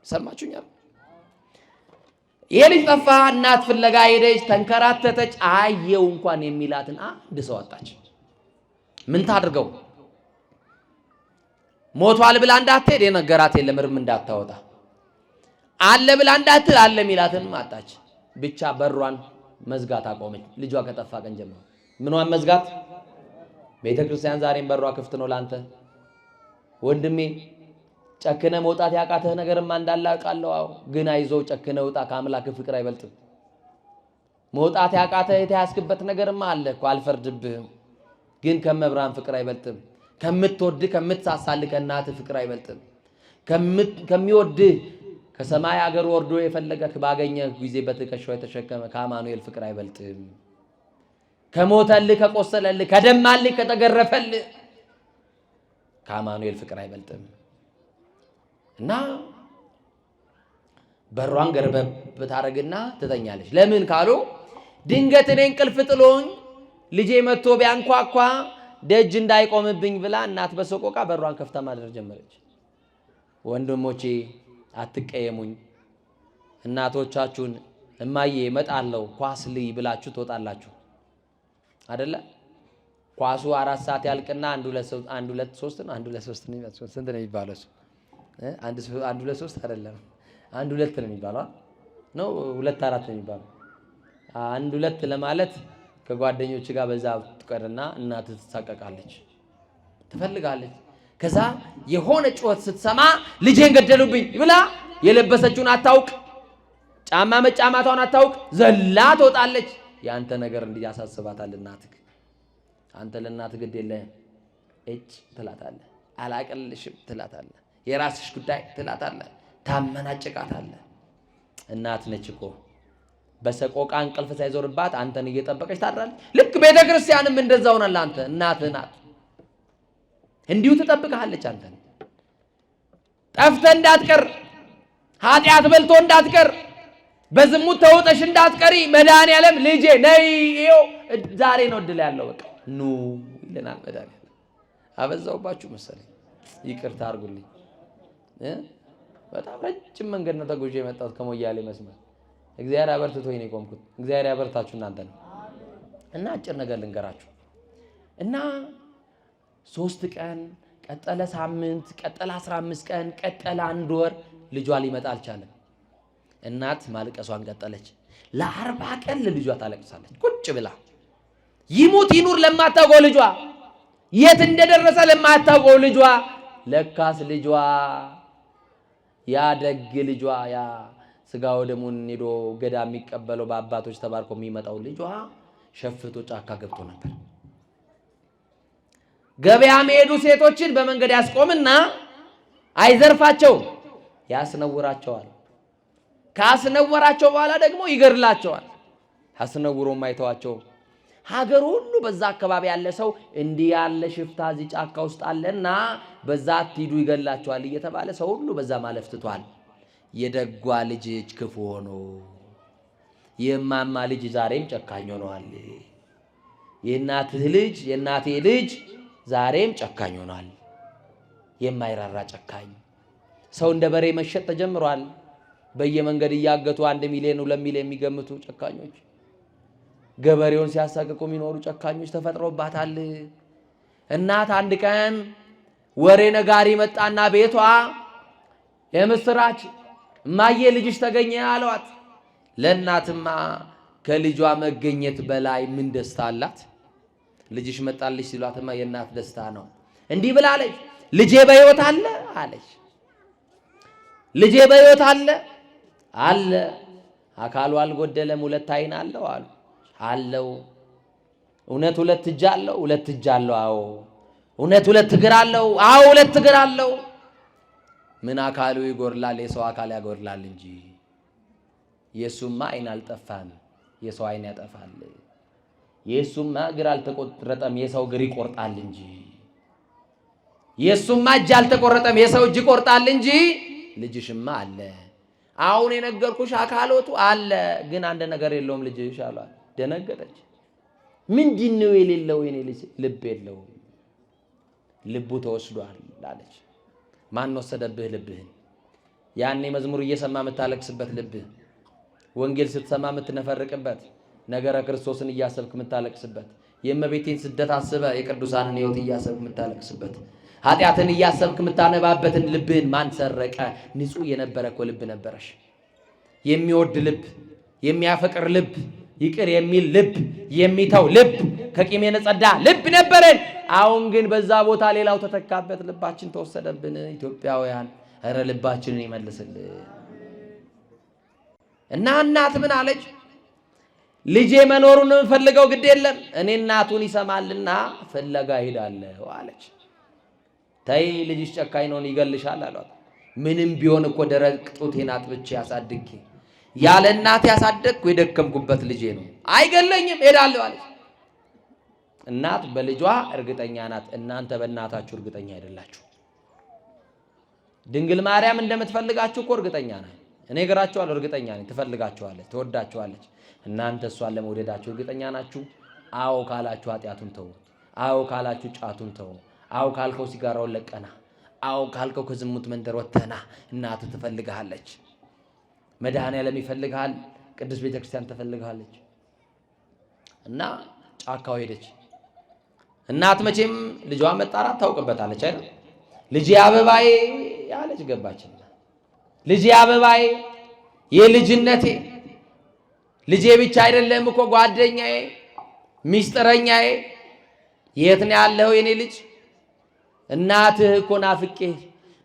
ሰማችሁኛል? ይሄ ልጅ ጠፋ። እናት ፍለጋ ሄደች፣ ተንከራተተች። አየው እንኳን የሚላትን አንድ ሰው አጣች። ምን ታድርገው? ሞቷል ብላ እንዳትሄድ የነገራት የለም፣ እርም እንዳታወጣ። አለ ብላ እንዳትል አለ የሚላትን አጣች። ብቻ በሯን መዝጋት አቆመች። ልጇ ከጠፋ ቀን ጀምሮ ምኗን መዝጋት? ቤተ ክርስቲያን ዛሬም በሯ ክፍት ነው ላንተ ወንድሜ። ጨክነ መውጣት ያቃተህ ነገርማ እንዳለ አውቃለሁ። አዎ፣ ግን አይዞህ ጨክነ ውጣ። ከአምላክ ፍቅር አይበልጥም። መውጣት ያቃተህ የተያዝክበት ነገርማ አለ እኮ፣ አልፈርድብህም። ግን ከመብራን ፍቅር አይበልጥም። ከምትወድህ ከምትሳሳልህ ከእናትህ ፍቅር አይበልጥም። ከሚወድህ ከሰማይ አገር ወርዶ የፈለገህ ባገኘህ ጊዜ በትከሻው የተሸከመ ከአማኑኤል ፍቅር አይበልጥም። ከሞተልህ ከቆሰለልህ ከደማልህ ከተገረፈልህ ከአማኑኤል ፍቅር አይበልጥም። እና በሯን ገርበብ ታረግና ትተኛለች። ለምን ካሉ ድንገት እኔ እንቅልፍ ጥሎኝ ልጄ መጥቶ ቢያንኳኳ ደጅ እንዳይቆምብኝ ብላ እናት በሰቆቃ በሯን ከፍታ ማድረግ ጀመረች። ወንድሞቼ አትቀየሙኝ። እናቶቻችሁን እማዬ እመጣለሁ ኳስ ልይ ብላችሁ ትወጣላችሁ አይደለ? ኳሱ 4 ሰዓት ያልቅና 1 2 3 ነው። 1 2 3 ነው። ስንት ነው የሚባለው? አንድ 2 3 አይደለም፣ 1 2 ነው የሚባለው ነው። 2 4 ነው የሚባለው። 1 2 ለማለት ከጓደኞች ጋር በዛ ትቀርና እናት ትሳቀቃለች፣ ትፈልጋለች። ከዛ የሆነ ጩኸት ስትሰማ ልጄን ገደሉብኝ ብላ የለበሰችውን አታውቅ፣ ጫማ መጫማቷን አታውቅ፣ ዘላ ትወጣለች። ያንተ ነገር እንዲያሳስባታል እናትህ። አንተ ለእናትህ ግድ የለህም፣ እጭ ትላታለህ፣ አላቀልሽም ትላታለህ፣ የራስሽ ጉዳይ ትላታለህ፣ ታመናጭቃታለህ። እናት ነች እኮ በሰቆቃ እንቅልፍ ሳይዞርባት አንተን እየጠበቀች ታድራለች። ልክ ቤተክርስቲያንም እንደዛው ነው። አንተ እናትህ ናት፣ እንዲሁ ትጠብቅሃለች። አንተን ጠፍተህ እንዳትቀር፣ ኃጢአት በልቶ እንዳትቀር፣ በዝሙት ተውጠሽ እንዳትቀሪ መድኃኒዓለም ልጄ ነይ ይኸው ዛሬ ነው እድል ያለው በቃ ኑ ይለናል መድኃኒዓለም። አበዛውባችሁ መሰለኝ፣ ይቅርታ አድርጉልኝ። በጣም ረጅም መንገድ ነው ተጉዤ የመጣሁት ከሞያሌ መስመር። እግዚአብሔር አበርትቶኝ ነው የቆምኩት። እግዚአብሔር ያበርታችሁ እናንተ ነው። እና አጭር ነገር ልንገራችሁ እና 3 ቀን ቀጠለ፣ ሳምንት ቀጠለ፣ 15 ቀን ቀጠለ፣ 1 ወር ልጇ ሊመጣ አልቻለም። እናት ማልቀሷን ቀጠለች። ለ40 ቀን ለልጇ ታለቅሳለች ቁጭ ብላ። ይሙት ይኑር ለማታውቀው ልጇ፣ የት እንደደረሰ ለማታውቀው ልጇ፣ ለካስ ልጇ ያ ደግ ልጇ ያ ስጋው ደሙን ሄዶ ገዳም የሚቀበለው በአባቶች ተባርኮ የሚመጣው ልጇ ሸፍቶ ጫካ ገብቶ ነበር። ገበያ የሚሄዱ ሴቶችን በመንገድ ያስቆምና አይዘርፋቸውም፣ ያስነውራቸዋል። ካስነወራቸው በኋላ ደግሞ ይገድላቸዋል። አስነውሮም አይተዋቸውም። ሀገር ሁሉ በዛ አካባቢ ያለ ሰው እንዲህ ያለ ሽፍታ እዚህ ጫካ ውስጥ አለና በዛ አትሂዱ ይገድላቸዋል እየተባለ ሰው ሁሉ በዛ ማለፍ ትቷል። የደጓ ልጅ ክፉ ሆኖ የማማ ልጅ ዛሬም ጨካኝ ሆኗል። የእናትህ ልጅ የእናቴ ልጅ ዛሬም ጨካኝ ሆኗል። የማይራራ ጨካኝ ሰው እንደ በሬ መሸጥ ተጀምሯል። በየመንገድ እያገቱ 1 ሚሊዮን 2 ሚሊዮን የሚገምቱ ጨካኞች፣ ገበሬውን ሲያሳቅቁ የሚኖሩ ጨካኞች ተፈጥሮባታል። እናት አንድ ቀን ወሬ ነጋሪ መጣና ቤቷ የምስራች እማዬ ልጅሽ ተገኘ አለዋት። ለእናትማ ከልጇ መገኘት በላይ ምን ደስታ አላት? ልጅሽ መጣልሽ ሲሏትማ የእናት ደስታ ነው። እንዲህ ብላለች፣ ልጄ በሕይወት አለ አለች። ልጄ በሕይወት አለ አለ። አካሉ አልጎደለም፣ 2 ዓይን አለው አሉ አለው። እውነት 2 እጅ አለው? 2 እጅ አለው። አዎ። እውነት 2 እግር አለው? አዎ 2 እግር አለው። ምን አካሉ ይጎርላል? የሰው አካል ያጎርላል እንጂ የሱማ ዓይን አልጠፋም፣ የሰው ዓይን ያጠፋል። የሱማ እግር አልተቆረጠም፣ የሰው እግር ይቆርጣል እንጂ የሱማ እጅ አልተቆረጠም፣ የሰው እጅ ይቆርጣል እንጂ ልጅሽማ አለ። አሁን የነገርኩሽ አካሎቱ አለ፣ ግን አንድ ነገር የለውም ልጅሽ አሏት። ደነገጠች። ምንድነው የሌለው? የኔ ልጅ ልብ የለውም፣ ልቡ ተወስዷል አለች። ማን ወሰደብህ ልብህን? ያኔ መዝሙር እየሰማ የምታለቅስበት ልብህ፣ ወንጌል ስትሰማ የምትነፈርቅበት፣ ነገረ ክርስቶስን እያሰብክ የምታለቅስበት፣ የእመቤቴን ስደት አስበ የቅዱሳንን ሕይወት እያሰብክ የምታለቅስበት፣ ኃጢአትን እያሰብክ የምታነባበትን ልብህን ማን ሰረቀ? ንጹሕ የነበረ እኮ ልብ ነበረሽ። የሚወድ ልብ፣ የሚያፈቅር ልብ፣ ይቅር የሚል ልብ፣ የሚተው ልብ፣ ከቂም የነጸዳ ልብ ነበረን። አሁን ግን በዛ ቦታ ሌላው ተተካበት፣ ልባችን ተወሰደብን። ኢትዮጵያውያን ኧረ ልባችንን ይመልስልን። እና እናት ምን አለች? ልጄ መኖሩን የምፈልገው ግድ የለም እኔ እናቱን ይሰማልና ፍለጋ ሄዳለሁ አለች። ተይ ልጅሽ ጨካኝ ነው ይገልሻል አሏት። ምንም ቢሆን እኮ ደረቅ ጡቴን አጥብቼ ያሳድጌ ያለ እናት ያሳደግኩ የደከምኩበት ልጄ ነው፣ አይገለኝም፣ ሄዳለሁ አለች። እናት በልጇ እርግጠኛ ናት። እናንተ በእናታችሁ እርግጠኛ አይደላችሁ። ድንግል ማርያም እንደምትፈልጋችሁ እኮ እርግጠኛ ናት። እኔ እግራችኋለሁ፣ እርግጠኛ ነኝ። ትፈልጋችኋለች፣ ትወዳችኋለች። እናንተ እሷን ለመውደዳችሁ እርግጠኛ ናችሁ? አዎ ካላችሁ ኃጢአቱን ተው። አዎ ካላችሁ ጫቱን ተው። አዎ ካልከው ሲጋራውን ለቀና። አዎ ካልከው ከዝሙት መንደር ወተና። እናት ትፈልግሃለች። መድኃኔዓለም ይፈልግሃል። ቅዱስ ቤተክርስቲያን ትፈልግሃለች። እና ጫካው ሄደች። እናት መቼም ልጇን መጣራት ታውቅበታለች አይደል? ልጄ አበባዬ ያለች ገባችና፣ ልጄ አበባዬ የልጅነቴ ልጄ ብቻ አይደለም እኮ ጓደኛዬ፣ ሚስጥረኛዬ፣ የት ነው ያለው የኔ ልጅ? እናትህ እኮ ናፍቄ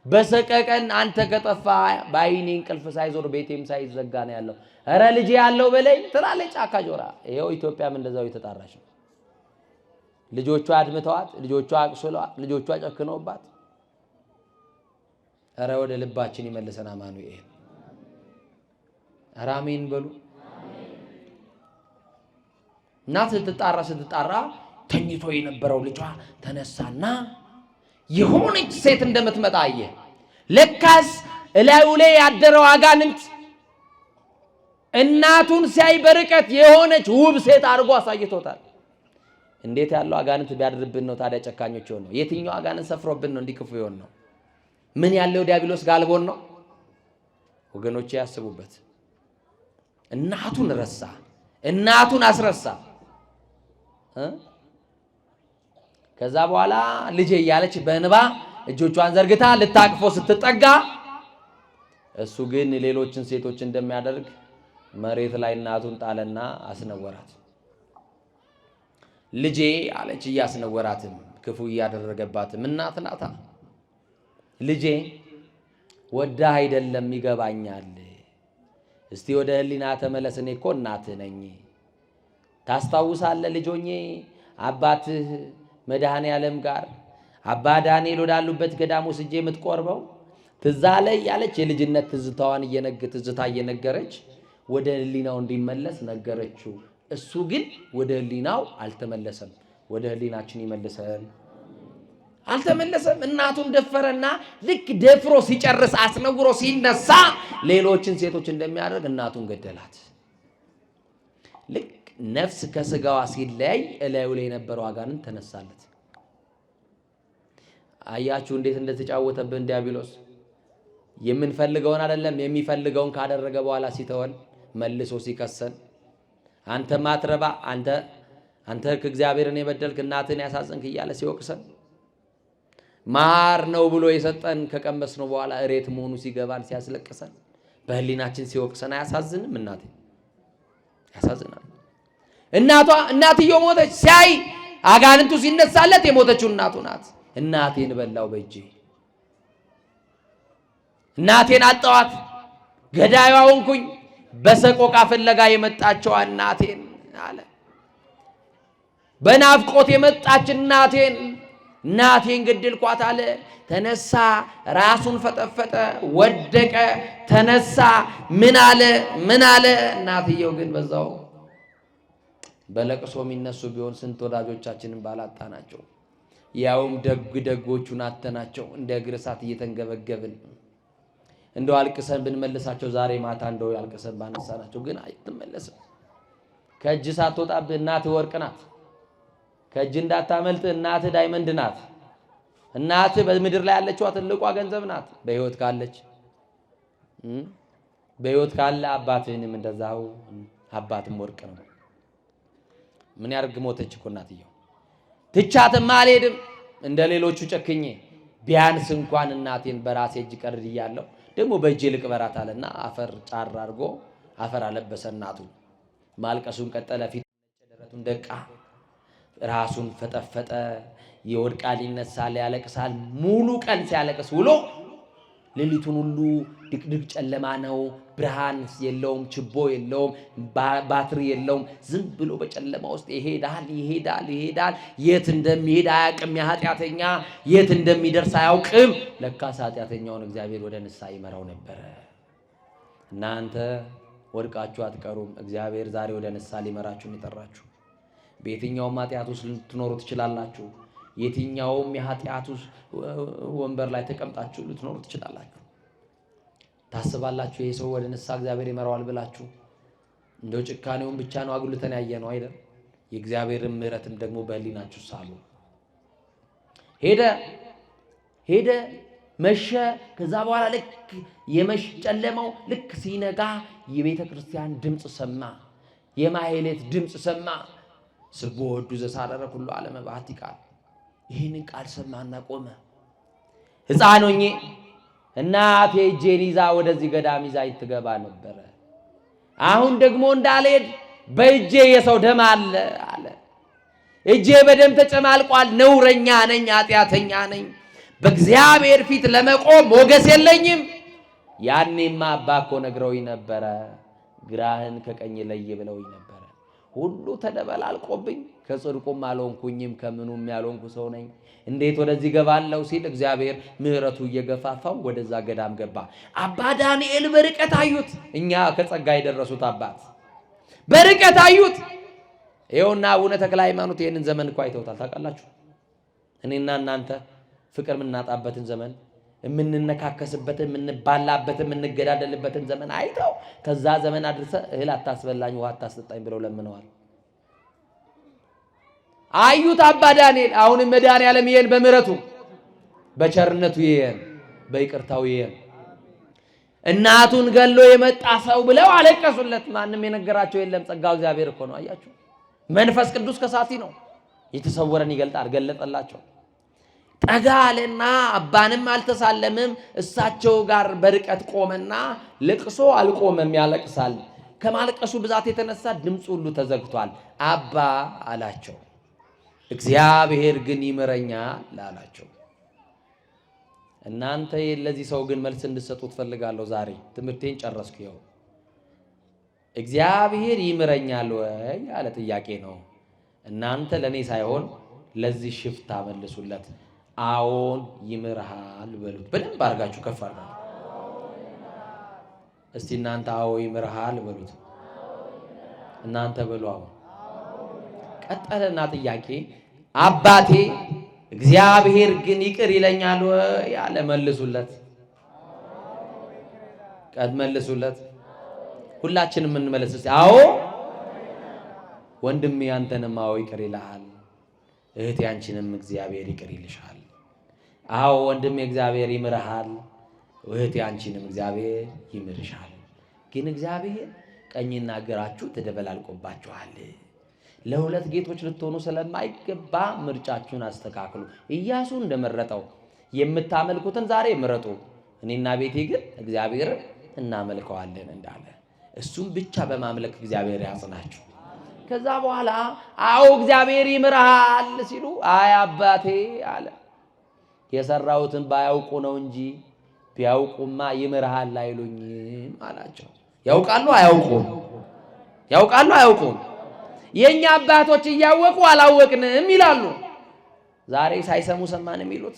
በሰቀቀን አንተ ከጠፋ በዓይኔ እንቅልፍ ሳይዞር ቤቴም ሳይዘጋ ነው ያለው። ኧረ ልጄ ያለው በለኝ ትላለች ጫካ ጆራ። ይኸው ኢትዮጵያም እንደዛው የተጣራች ነው። ልጆቿ አድምተዋት፣ ልጆቿ አቅስለዋት፣ ልጆቿ ጨክነውባት። ኧረ ወደ ልባችን ይመልሰን አማኑኤል። ኧረ አሜን በሉ። እናት ስትጣራ ተኝቶ የነበረው ልጇ ተነሳና የሆነች ሴት እንደምትመጣ አየ። ለካስ እላዩ ላይ ያደረው አጋንንት እናቱን ሲያይ በርቀት የሆነች ውብ ሴት አድርጎ አሳይቶታል። እንዴት ያለው አጋንንት ቢያድርብን ነው ታዲያ ጨካኞች ሆነ ነው? የትኛው አጋንንት ሰፍሮብን ነው እንዲክፉ ይሆን ነው? ምን ያለው ዲያብሎስ ጋልቦን ነው? ወገኖቼ ያስቡበት። እናቱን ረሳ፣ እናቱን አስረሳ። ከዛ በኋላ ልጄ እያለች በእንባ እጆቿን ዘርግታ ልታቅፎ ስትጠጋ እሱ ግን ሌሎችን ሴቶች እንደሚያደርግ መሬት ላይ እናቱን ጣለና አስነወራት። ልጄ አለች እያስነወራትም ክፉ እያደረገባትም እናት ናታ። ልጄ ወዳ አይደለም ይገባኛል። እስቲ ወደ ህሊና ተመለስ፣ እኔ እኮ እናትህ ነኝ። ታስታውሳለህ ልጆኜ አባትህ መድኃኔ ዓለም ጋር አባ ዳንኤል ወዳሉበት ገዳም ወስጄ የምትቆርበው ትዝ አለህ እያለች የልጅነት ትዝታ እየነገረች ወደ ህሊናው እንዲመለስ ነገረችው። እሱ ግን ወደ ህሊናው አልተመለሰም። ወደ ህሊናችን ይመልሰን። አልተመለሰም። እናቱን ደፈረና ልክ ደፍሮ ሲጨርስ አስነውሮ ሲነሳ ሌሎችን ሴቶች እንደሚያደርግ እናቱን ገደላት። ልክ ነፍስ ከስጋዋ ሲለያይ እላዩ ላይ የነበረው አጋንንት ተነሳለት። አያችሁ እንዴት እንደተጫወተብን ዲያብሎስ። የምንፈልገውን አይደለም የሚፈልገውን ካደረገ በኋላ ሲተወን መልሶ ሲከሰን አንተ ማትረባ አንተ ከእግዚአብሔርን የበደልክ እናትን ያሳዘንክ እያለ ሲወቅሰን ማር ነው ብሎ የሰጠን ከቀመስነው በኋላ እሬት መሆኑ ሲገባን ሲያስለቅሰን በህሊናችን ሲወቅሰን አያሳዝንም? እናቴ ያሳዝናል። እናትየው ሞተች። ሲያይ አጋንንቱ ሲነሳለት የሞተችው እናቱ ናት። እናቴን በላው በእጄ፣ እናቴን አጣዋት፣ ገዳይዋ ሆንኩኝ፣ በሰቆቃ ፍለጋ የመጣችው እናቴን አለ። በናፍቆት የመጣች እናቴን ገደልኳት አለ። ተነሳ፣ ራሱን ፈጠፈጠ፣ ወደቀ፣ ተነሳ። ምን አለ? እናትየው ግን በዛው በለቅሶ የሚነሱ ቢሆን ስንት ወዳጆቻችንን ባላጣናቸው፣ ያውም ደጎቹን አተናቸው እንደ እግር እሳት እየተንገበገብን እንደው አልቅሰን ብንመልሳቸው ዛሬ ማታ እንደው ያልቅሰን ባነሳናቸው ግን አይተመለስም። ከእጅ ሳትወጣብህ እናትህ ወርቅ ናት። ከእጅ እንዳታመልጥ እናትህ ዳይመንድ ናት። እናትህ በምድር ላይ ያለችዋ ትልቋ ገንዘብ ናት። በህይወት ካለ አባትህንም እንደዛው፣ አባትም ወርቅ ነው። ምን ያርግ? ሞተች እኮ እናትየው። ትቻትም አልሄድም እንደ ሌሎቹ ጨክኜ፣ ቢያንስ እንኳን እናቴን በራሴ እጅ ቀርድያለሁ፣ ደግሞ በእጄ ልቅበራት አለና አፈር ጫር አድርጎ አፈር አለበሰ እናቱን። ማልቀሱን ቀጠለ። ፊት ደረቱን ደቃ፣ ራሱን ፈጠፈጠ። ይወድቃል፣ ይነሳል፣ ያለቅሳል። ሙሉ ቀን ሲያለቅስ ውሎ ሌሊቱን ሁሉ ድቅድቅ ጨለማ ነው። ብርሃን የለውም፣ ችቦ የለውም፣ ባትሪ የለውም። ዝም ብሎ በጨለማ ውስጥ ይሄዳል። የት እንደሚሄድ አያውቅም። ኃጢአተኛ የት እንደሚደርስ አያውቅም። ለካስ ኃጢአተኛውን እግዚአብሔር ወደ ንስሐ ይመራው ነበረ። እናንተ ወድቃችሁ አትቀሩም። እግዚአብሔር ዛሬ ወደ ንስሐ ሊመራችሁን የጠራችሁ። በየትኛውም ኃጢአት ውስጥ ልትኖሩ ትችላላችሁ። የትኛውም የኃጢአት ወንበር ላይ ተቀምጣችሁ ልትኖሩ ትችላላችሁ። ታስባላችሁ ይሄ ሰው ወደ ንስሐ እግዚአብሔር ይመራዋል ብላችሁ? እንደው ጭካኔውን ብቻ ነው አጉልተን ያየ ነው አይደል? የእግዚአብሔርን ምሕረትም ደግሞ በህሊናችሁ ሳሉ። ሄደ መሸ። ከዛ በኋላ ልክ ጨለማው ልክ ሲነጋ የቤተ ክርስቲያን ድምፅ ሰማ፣ የማህሌት ድምፅ ሰማ። ስቦ ወዱ ዘሳረረ ኩሉ ዓለመ በአቲ ቃል። ይህንን ቃል ሰማና ቆመ። ሕፃን ሆኜ እናቴ እጄን ይዛ ወደዚህ ገዳም ይዛኝ ትገባ ነበረ። አሁን ደግሞ እንዳልሄድ በእጄ የሰው ደም አለ። እጄ በደም ተጨማልቋል። ነውረኛ ነኝ፣ ኃጢአተኛ ነኝ። በእግዚአብሔር ፊት ለመቆም ሞገስ የለኝም። ያኔማ አባ እኮ ነግረውኝ ነበረ፣ ግራህን ከቀኝ ለይ ብለውኝ ነበረ። ሁሉ ተደበላልቆብኝ ከጽድቁም አልሆንኩኝም፣ ከምኑም ያልሆንኩ ሰው ነኝ። እንዴት ወደዚህ ገባለሁ ሲል እግዚአብሔር ምሕረቱ እየገፋፋው ወደዛ ገዳም ገባ። አባ ዳንኤል በርቀት አዩት። እኛ ከጸጋ የደረሱት አባት በርቀት አዩት። ይኸውና አቡነ ተክለ ሃይማኖት ይሄንን ዘመን እኮ አይተውታል። ታውቃላችሁ? እኔና እናንተ ፍቅር የምናጣበትን ዘመን፣ የምንነካከስበትን፣ የምንባላበትን፣ የምንገዳደልበትን ዘመን አይተው ከዛ ዘመን አድርሰ እህል አታስበላኝ ውሃ አታስጠጣኝ ብለው ለምነዋል። አዩት አባ ዳንኤል። አሁንም መድኃኔዓለም ይሄን በምሕረቱ በቸርነቱ ይሄን በይቅርታው ይሄን እናቱን ገሎ የመጣ ሰው ብለው አለቀሱለት። ማንም የነገራቸው የለም። ጸጋው እግዚአብሔር እኮ ነው። አያችሁ? መንፈስ ቅዱስ ከሳቲ ነው። የተሰወረን ይገልጣል። ገለጠላቸው። ጠጋ አለና አባንም አልተሳለምም። እሳቸው ጋር በርቀት ቆመና ለቅሶ አልቆመም፣ ያለቅሳል። ከማልቀሱ ብዛት የተነሳ ድምፁ ሁሉ ተዘግቷል። አባ አላቸው። እግዚአብሔር ግን ይምረኛል አላቸው። እናንተ ለዚህ ሰው ግን መልስ እንድትሰጡት ፈልጋለሁ። ዛሬ ትምህርቴን ጨረስኩ። ይኸው እግዚአብሔር ይምረኛል ወይ ያለ ጥያቄ ነው። እናንተ ለኔ ሳይሆን ለዚህ ሽፍታ መልሱለት። አዎን ይምርሃል በሉት። በደንብ አድርጋችሁ ከፍ አድርጋችሁ እስቲ እናንተ አዎ ይምርሃል በሉት። እናንተ በሉ አዎ። ቀጠለና ጥያቄ አባቴ እግዚአብሔር ግን ይቅር ይለኛል ወይ ያለ መልሱለት። ቀድ መልሱለት። ሁላችንም እንመለስ እስቲ። አዎ ወንድሜ አንተንም አዎ ይቅር ይልሃል። እህቴ አንቺንም እግዚአብሔር ይቅር ይልሻል። አዎ ወንድሜ እግዚአብሔር ይምርሃል። እህቴ አንቺንም እግዚአብሔር ይምርሻል። ግን እግዚአብሔር ቀኝና ግራችሁ ተደበላልቆባችኋል። ለሁለት ጌቶች ልትሆኑ ስለማይገባ ምርጫችሁን አስተካክሉ። ኢያሱ እንደመረጠው የምታመልኩትን ዛሬ ምረጡ፣ እኔና ቤቴ ግን እግዚአብሔር እናመልከዋለን እንዳለ እሱም ብቻ በማምለክ እግዚአብሔር ያጽናችሁ። ከዛ በኋላ አዎ እግዚአብሔር ይምርሃል ሲሉ አይ አባቴ አለ የሰራውትን ባያውቁ ነው እንጂ ቢያውቁማ ይምርሃል አይሉኝም አላቸው። ያውቃሉ አያውቁም? ያውቃሉ አያውቁም? የኛ አባቶች እያወቁ አላወቅንም ይላሉ። ዛሬ ሳይሰሙ ሰማን የሚሉት፣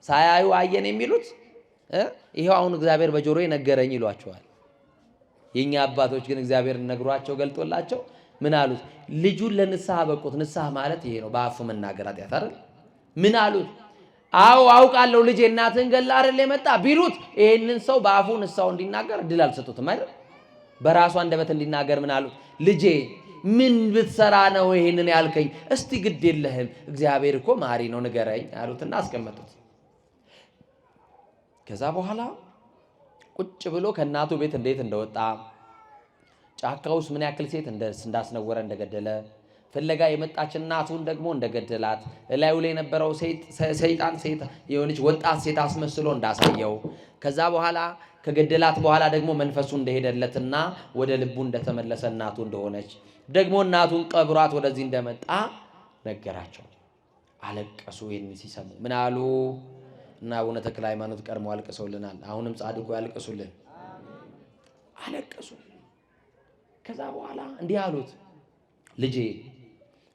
ሳያዩ አየን የሚሉት ይሄው አሁን እግዚአብሔር በጆሮዬ ነገረኝ ይሏቸዋል። የኛ አባቶች ግን እግዚአብሔር ነግሯቸው ገልጦላቸው ምን አሉት? ልጁን ለንስሐ በቁት። ንስሐ ማለት ይሄ ነው፣ በአፉ መናገር ኃጢአት አይደል? ምን አሉት? አዎ አውቃለሁ ልጄ እናትህን ገላ አይደል የመጣ ቢሉት ይሄንን ሰው በአፉ ንስሐው እንዲናገር እድል አልሰጡትም አይደል? በራሱ አንደበት እንዲናገር ምን አሉት? ልጄ ምን ብትሰራ ነው ይሄንን ያልከኝ? እስቲ ግድ የለህም እግዚአብሔር እኮ ማሪ ነው ንገረኝ አሉትና አስቀመጡት። ከዛ በኋላ ቁጭ ብሎ ከእናቱ ቤት እንዴት እንደወጣ፣ ጫካ ውስጥ ምን ያክል ሴት እንዳስነወረ እንደገደለ፣ ፍለጋ የመጣች እናቱን ደግሞ እንደገደላት፣ እላዩ ላይ የነበረው ሰይጣን ሴት የሆነች ወጣት ሴት አስመስሎ እንዳሳየው፣ ከዛ በኋላ ከገደላት በኋላ ደግሞ መንፈሱ እንደሄደለትና ወደ ልቡ እንደተመለሰ እናቱ እንደሆነች ደግሞ እናቱን ቀብሯት ወደዚህ እንደመጣ ነገራቸው። አለቀሱ። ይህን ሲሰሙ ምን አሉ? እና አቡነ ተክለ ሃይማኖት ቀድሞ አልቅሰውልናል። አሁንም ጻድቁ ያልቅሱልን። አለቀሱ። ከዛ በኋላ እንዲህ አሉት፣ ልጄ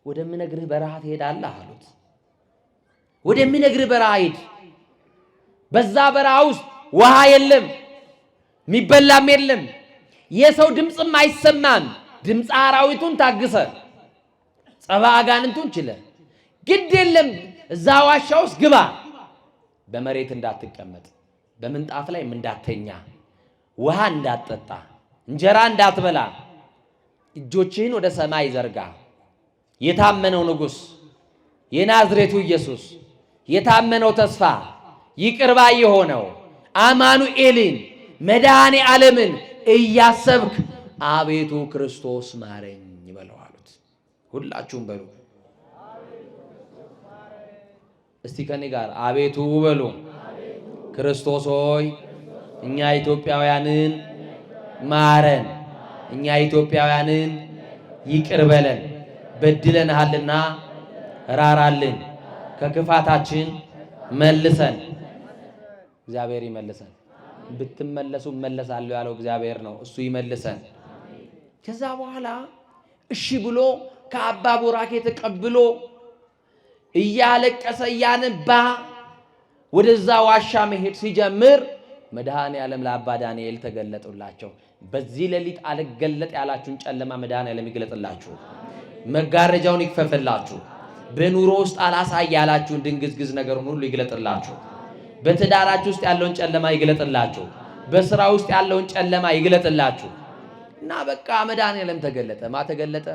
ወደምነግርህ በረሃ ትሄዳለህ አሉት። ወደምነግርህ በረሃ ሂድ። በዛ በረሃ ውስጥ ውሃ የለም፣ የሚበላም የለም፣ የሰው ድምፅም አይሰማም። ድምፅ አራዊቱን ታግሰ ጸባ አጋንንቱን ችለ ግድ የለም እዛ ዋሻ ውስጥ ግባ። በመሬት እንዳትቀመጥ፣ በምንጣፍ ላይ እንዳተኛ፣ ውሃ እንዳትጠጣ፣ እንጀራ እንዳትበላ፣ እጆችህን ወደ ሰማይ ዘርጋ። የታመነው ንጉሥ የናዝሬቱ ኢየሱስ የታመነው ተስፋ ይቅር ባይ የሆነው አማኑኤልን መድኃኔ ዓለምን እያሰብክ አቤቱ ክርስቶስ ማረኝ በለው አሉት። ሁላችሁም በሉ እስቲ ከኔ ጋር አቤቱ በሉ። ክርስቶስ ሆይ እኛ ኢትዮጵያውያንን ማረን፣ እኛ ኢትዮጵያውያንን ይቅር በለን፣ በድለንሃልና ራራልን፣ ከክፋታችን መልሰን። እግዚአብሔር ይመልሰን። ብትመለሱ መለሳለሁ ያለው እግዚአብሔር ነው። እሱ ይመልሰን። ከዛ በኋላ እሺ ብሎ ከአባ ቡራኬ ተቀብሎ እያለቀሰ እያነባ ወደዛ ዋሻ መሄድ ሲጀምር መድኃኔ ዓለም ለአባ ዳንኤል ተገለጡላቸው። በዚህ ሌሊት አልገለጥ ያላችሁን ጨለማ መድኃኔ ዓለም ይገለጥላችሁ። መጋረጃውን ይክፈፍላችሁ። በኑሮ ውስጥ አላሳይ ያላችሁን ድንግዝግዝ ነገሩን ሁሉ ይግለጥላችሁ። በትዳራችሁ ውስጥ ያለውን ጨለማ ይግለጥላችሁ። በስራ ውስጥ ያለውን ጨለማ ይግለጥላችሁ። እና በቃ መድኃኔዓለም ተገለጠ። ማ ተገለጠ?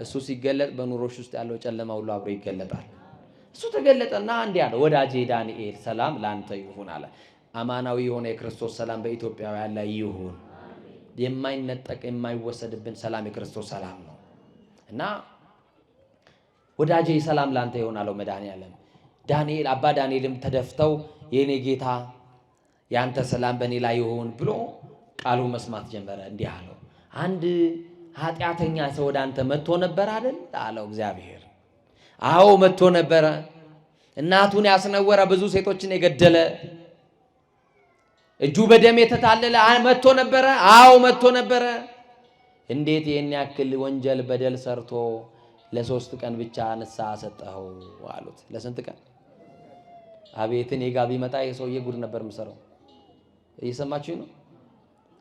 እሱ ሲገለጥ በኑሮሽ ውስጥ ያለው ጨለማ ሁሉ አብሮ ይገለጣል። እሱ ተገለጠና እንዲህ አለ፣ ወዳጄ ዳንኤል ሰላም ላንተ ይሁን አለ። አማናዊ የሆነ የክርስቶስ ሰላም በኢትዮጵያውያን ላይ ይሁን። የማይነጠቅ የማይወሰድብን ሰላም የክርስቶስ ሰላም ነው። እና ወዳጄ ሰላም ላንተ ይሁን አለው መድኃኔዓለም። ዳንኤል አባ ዳንኤልም ተደፍተው የኔ ጌታ ያንተ ሰላም በእኔ ላይ ይሁን ብሎ ቃሉ መስማት ጀመረ። እንዲህ አለው፣ አንድ ኃጢአተኛ ሰው ወደ አንተ መጥቶ ነበር አይደል አለው እግዚአብሔር። አዎ መጥቶ ነበረ። እናቱን ያስነወረ ብዙ ሴቶችን የገደለ እጁ በደም የተታለለ መጥቶ ነበረ። አዎ መጥቶ ነበረ። እንዴት ይህን ያክል ወንጀል በደል ሰርቶ ለ3 ቀን ብቻ ንስሐ ሰጠኸው አሉት። ለስንት ቀን? አቤት እኔ ጋ ቢመጣ የሰውዬ ጉድ ነበር የምሰራው። እየሰማችሁኝ ነው?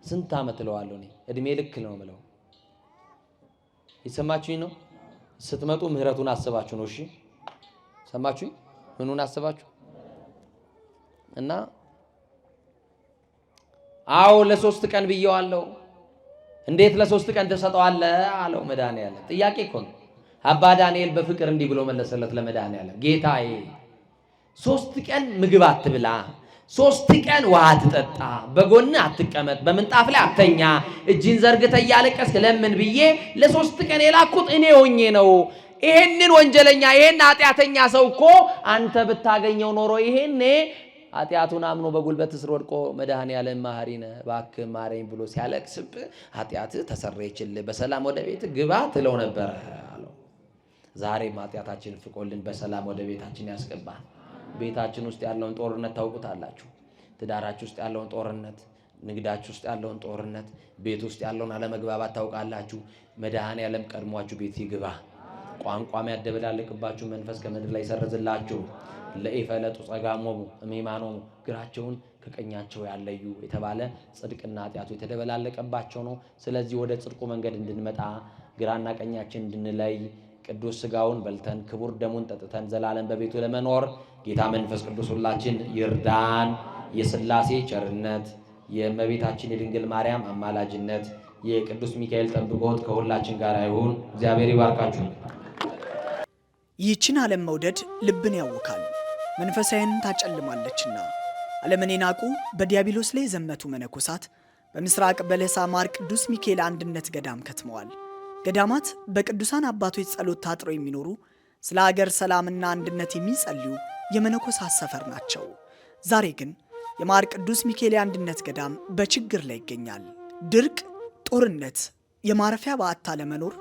ስንት ዓመት እለዋለሁ እኔ እድሜ ልክ ነው የምለው። እየሰማችሁኝ ነው? ስትመጡ ምህረቱን አስባችሁ ነው። እሺ ሰማችሁኝ? ምኑን አስባችሁ? እና አዎ ለ3 ቀን ብየዋለሁ። እንዴት ለ3 ቀን ተሰጠዋለህ አለው መድኃኔዓለም። ጥያቄ እኮ ነው። አባ ዳንኤል በፍቅር እንዲህ ብሎ መለሰለት ለመድኃኔዓለም፣ ጌታዬ 3 ቀን ምግብ አትብላ፣ 3 ቀን ውሃ አትጠጣ፣ በጎን አትቀመጥ፣ በምንጣፍ ላይ አትተኛ፣ እጅን ዘርግተህ እያለቀስክ ለምን ብዬ ለ3 ቀን የላኩት እኔ ሆኜ ነው። ይሄንን ወንጀለኛ ይሄን ኃጢአተኛ ሰው እኮ አንተ ብታገኘው ኖሮ ይሄኔ ኃጢአቱን አምኖ በጉልበት ስር ወድቆ መድኃኔዓለም መሐሪ ነህ እባክህ ማረኝ ብሎ ሲያለቅስብህ ኃጢአትህ ተሰረየችልህ፣ በሰላም ወደ ቤት ግባ ትለው ነበር አለው። ዛሬም ኃጢአታችን ፍቆልን በሰላም ወደ ቤታችን ያስገባል። ቤታችን ውስጥ ያለውን ጦርነት ታውቁታላችሁ። ትዳራችሁ ውስጥ ያለውን ጦርነት፣ ንግዳችሁ ውስጥ ያለውን ጦርነት፣ ቤት ውስጥ ያለውን አለመግባባት ታውቃላችሁ። መድኃኔዓለም ቀድሟችሁ ቤት ይግባ። ቋንቋም ያደበላለቅባችሁ መንፈስ ከምድር ላይ ይሰርዝላችሁ። ለኢፈለጡ ጸጋሞሙ እሜማኖሙ ግራቸውን ከቀኛቸው ያለዩ የተባለ ጽድቅና ኃጢአቱ የተደበላለቀባቸው ነው። ስለዚህ ወደ ጽድቁ መንገድ እንድንመጣ ግራና ቀኛችን እንድንለይ ቅዱስ ሥጋውን በልተን ክቡር ደሙን ጠጥተን ዘላለም በቤቱ ለመኖር ጌታ መንፈስ ቅዱስ ሁላችን ይርዳን። የሥላሴ ቸርነት፣ የእመቤታችን የድንግል ማርያም አማላጅነት፣ የቅዱስ ሚካኤል ጠብቆት ከሁላችን ጋር ይሁን። እግዚአብሔር ይባርካችሁ። ይህችን ዓለም መውደድ ልብን ያውካል፣ መንፈሳዊን ታጨልማለችና። ዓለምን የናቁ በዲያብሎስ ላይ የዘመቱ መነኮሳት በምስራቅ በለሳ ማር ቅዱስ ሚካኤል አንድነት ገዳም ከትመዋል። ገዳማት በቅዱሳን አባቶች ጸሎት ታጥረው የሚኖሩ ስለ ሀገር ሰላምና አንድነት የሚጸልዩ የመነኮሳት ሰፈር ናቸው። ዛሬ ግን የማር ቅዱስ ሚካኤል አንድነት ገዳም በችግር ላይ ይገኛል። ድርቅ፣ ጦርነት፣ የማረፊያ በዓታ ለመኖር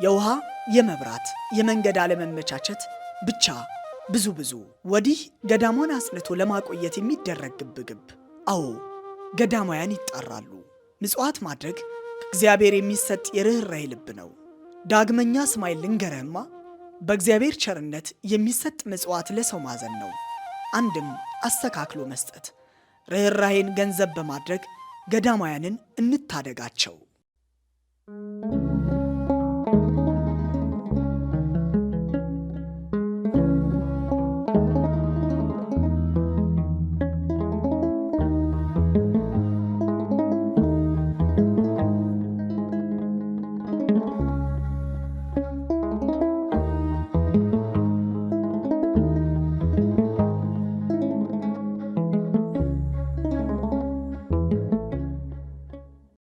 የውሃ፣ የመብራት፣ የመንገድ አለመመቻቸት ብቻ ብዙ ወዲህ ገዳሟን አጽንቶ ለማቆየት የሚደረግ ግብግብ። አዎ ገዳማውያን ይጣራሉ። ምጽዋት ማድረግ ከእግዚአብሔር የሚሰጥ የርኅራኄ ልብ ነው። ዳግመኛ ስማይ ልንገርህማ፣ በእግዚአብሔር ቸርነት የሚሰጥ ምጽዋት ለሰው ማዘን ነው። አንድም አስተካክሎ መስጠት። ርኅራኄን ገንዘብ በማድረግ ገዳማውያንን እንታደጋቸው።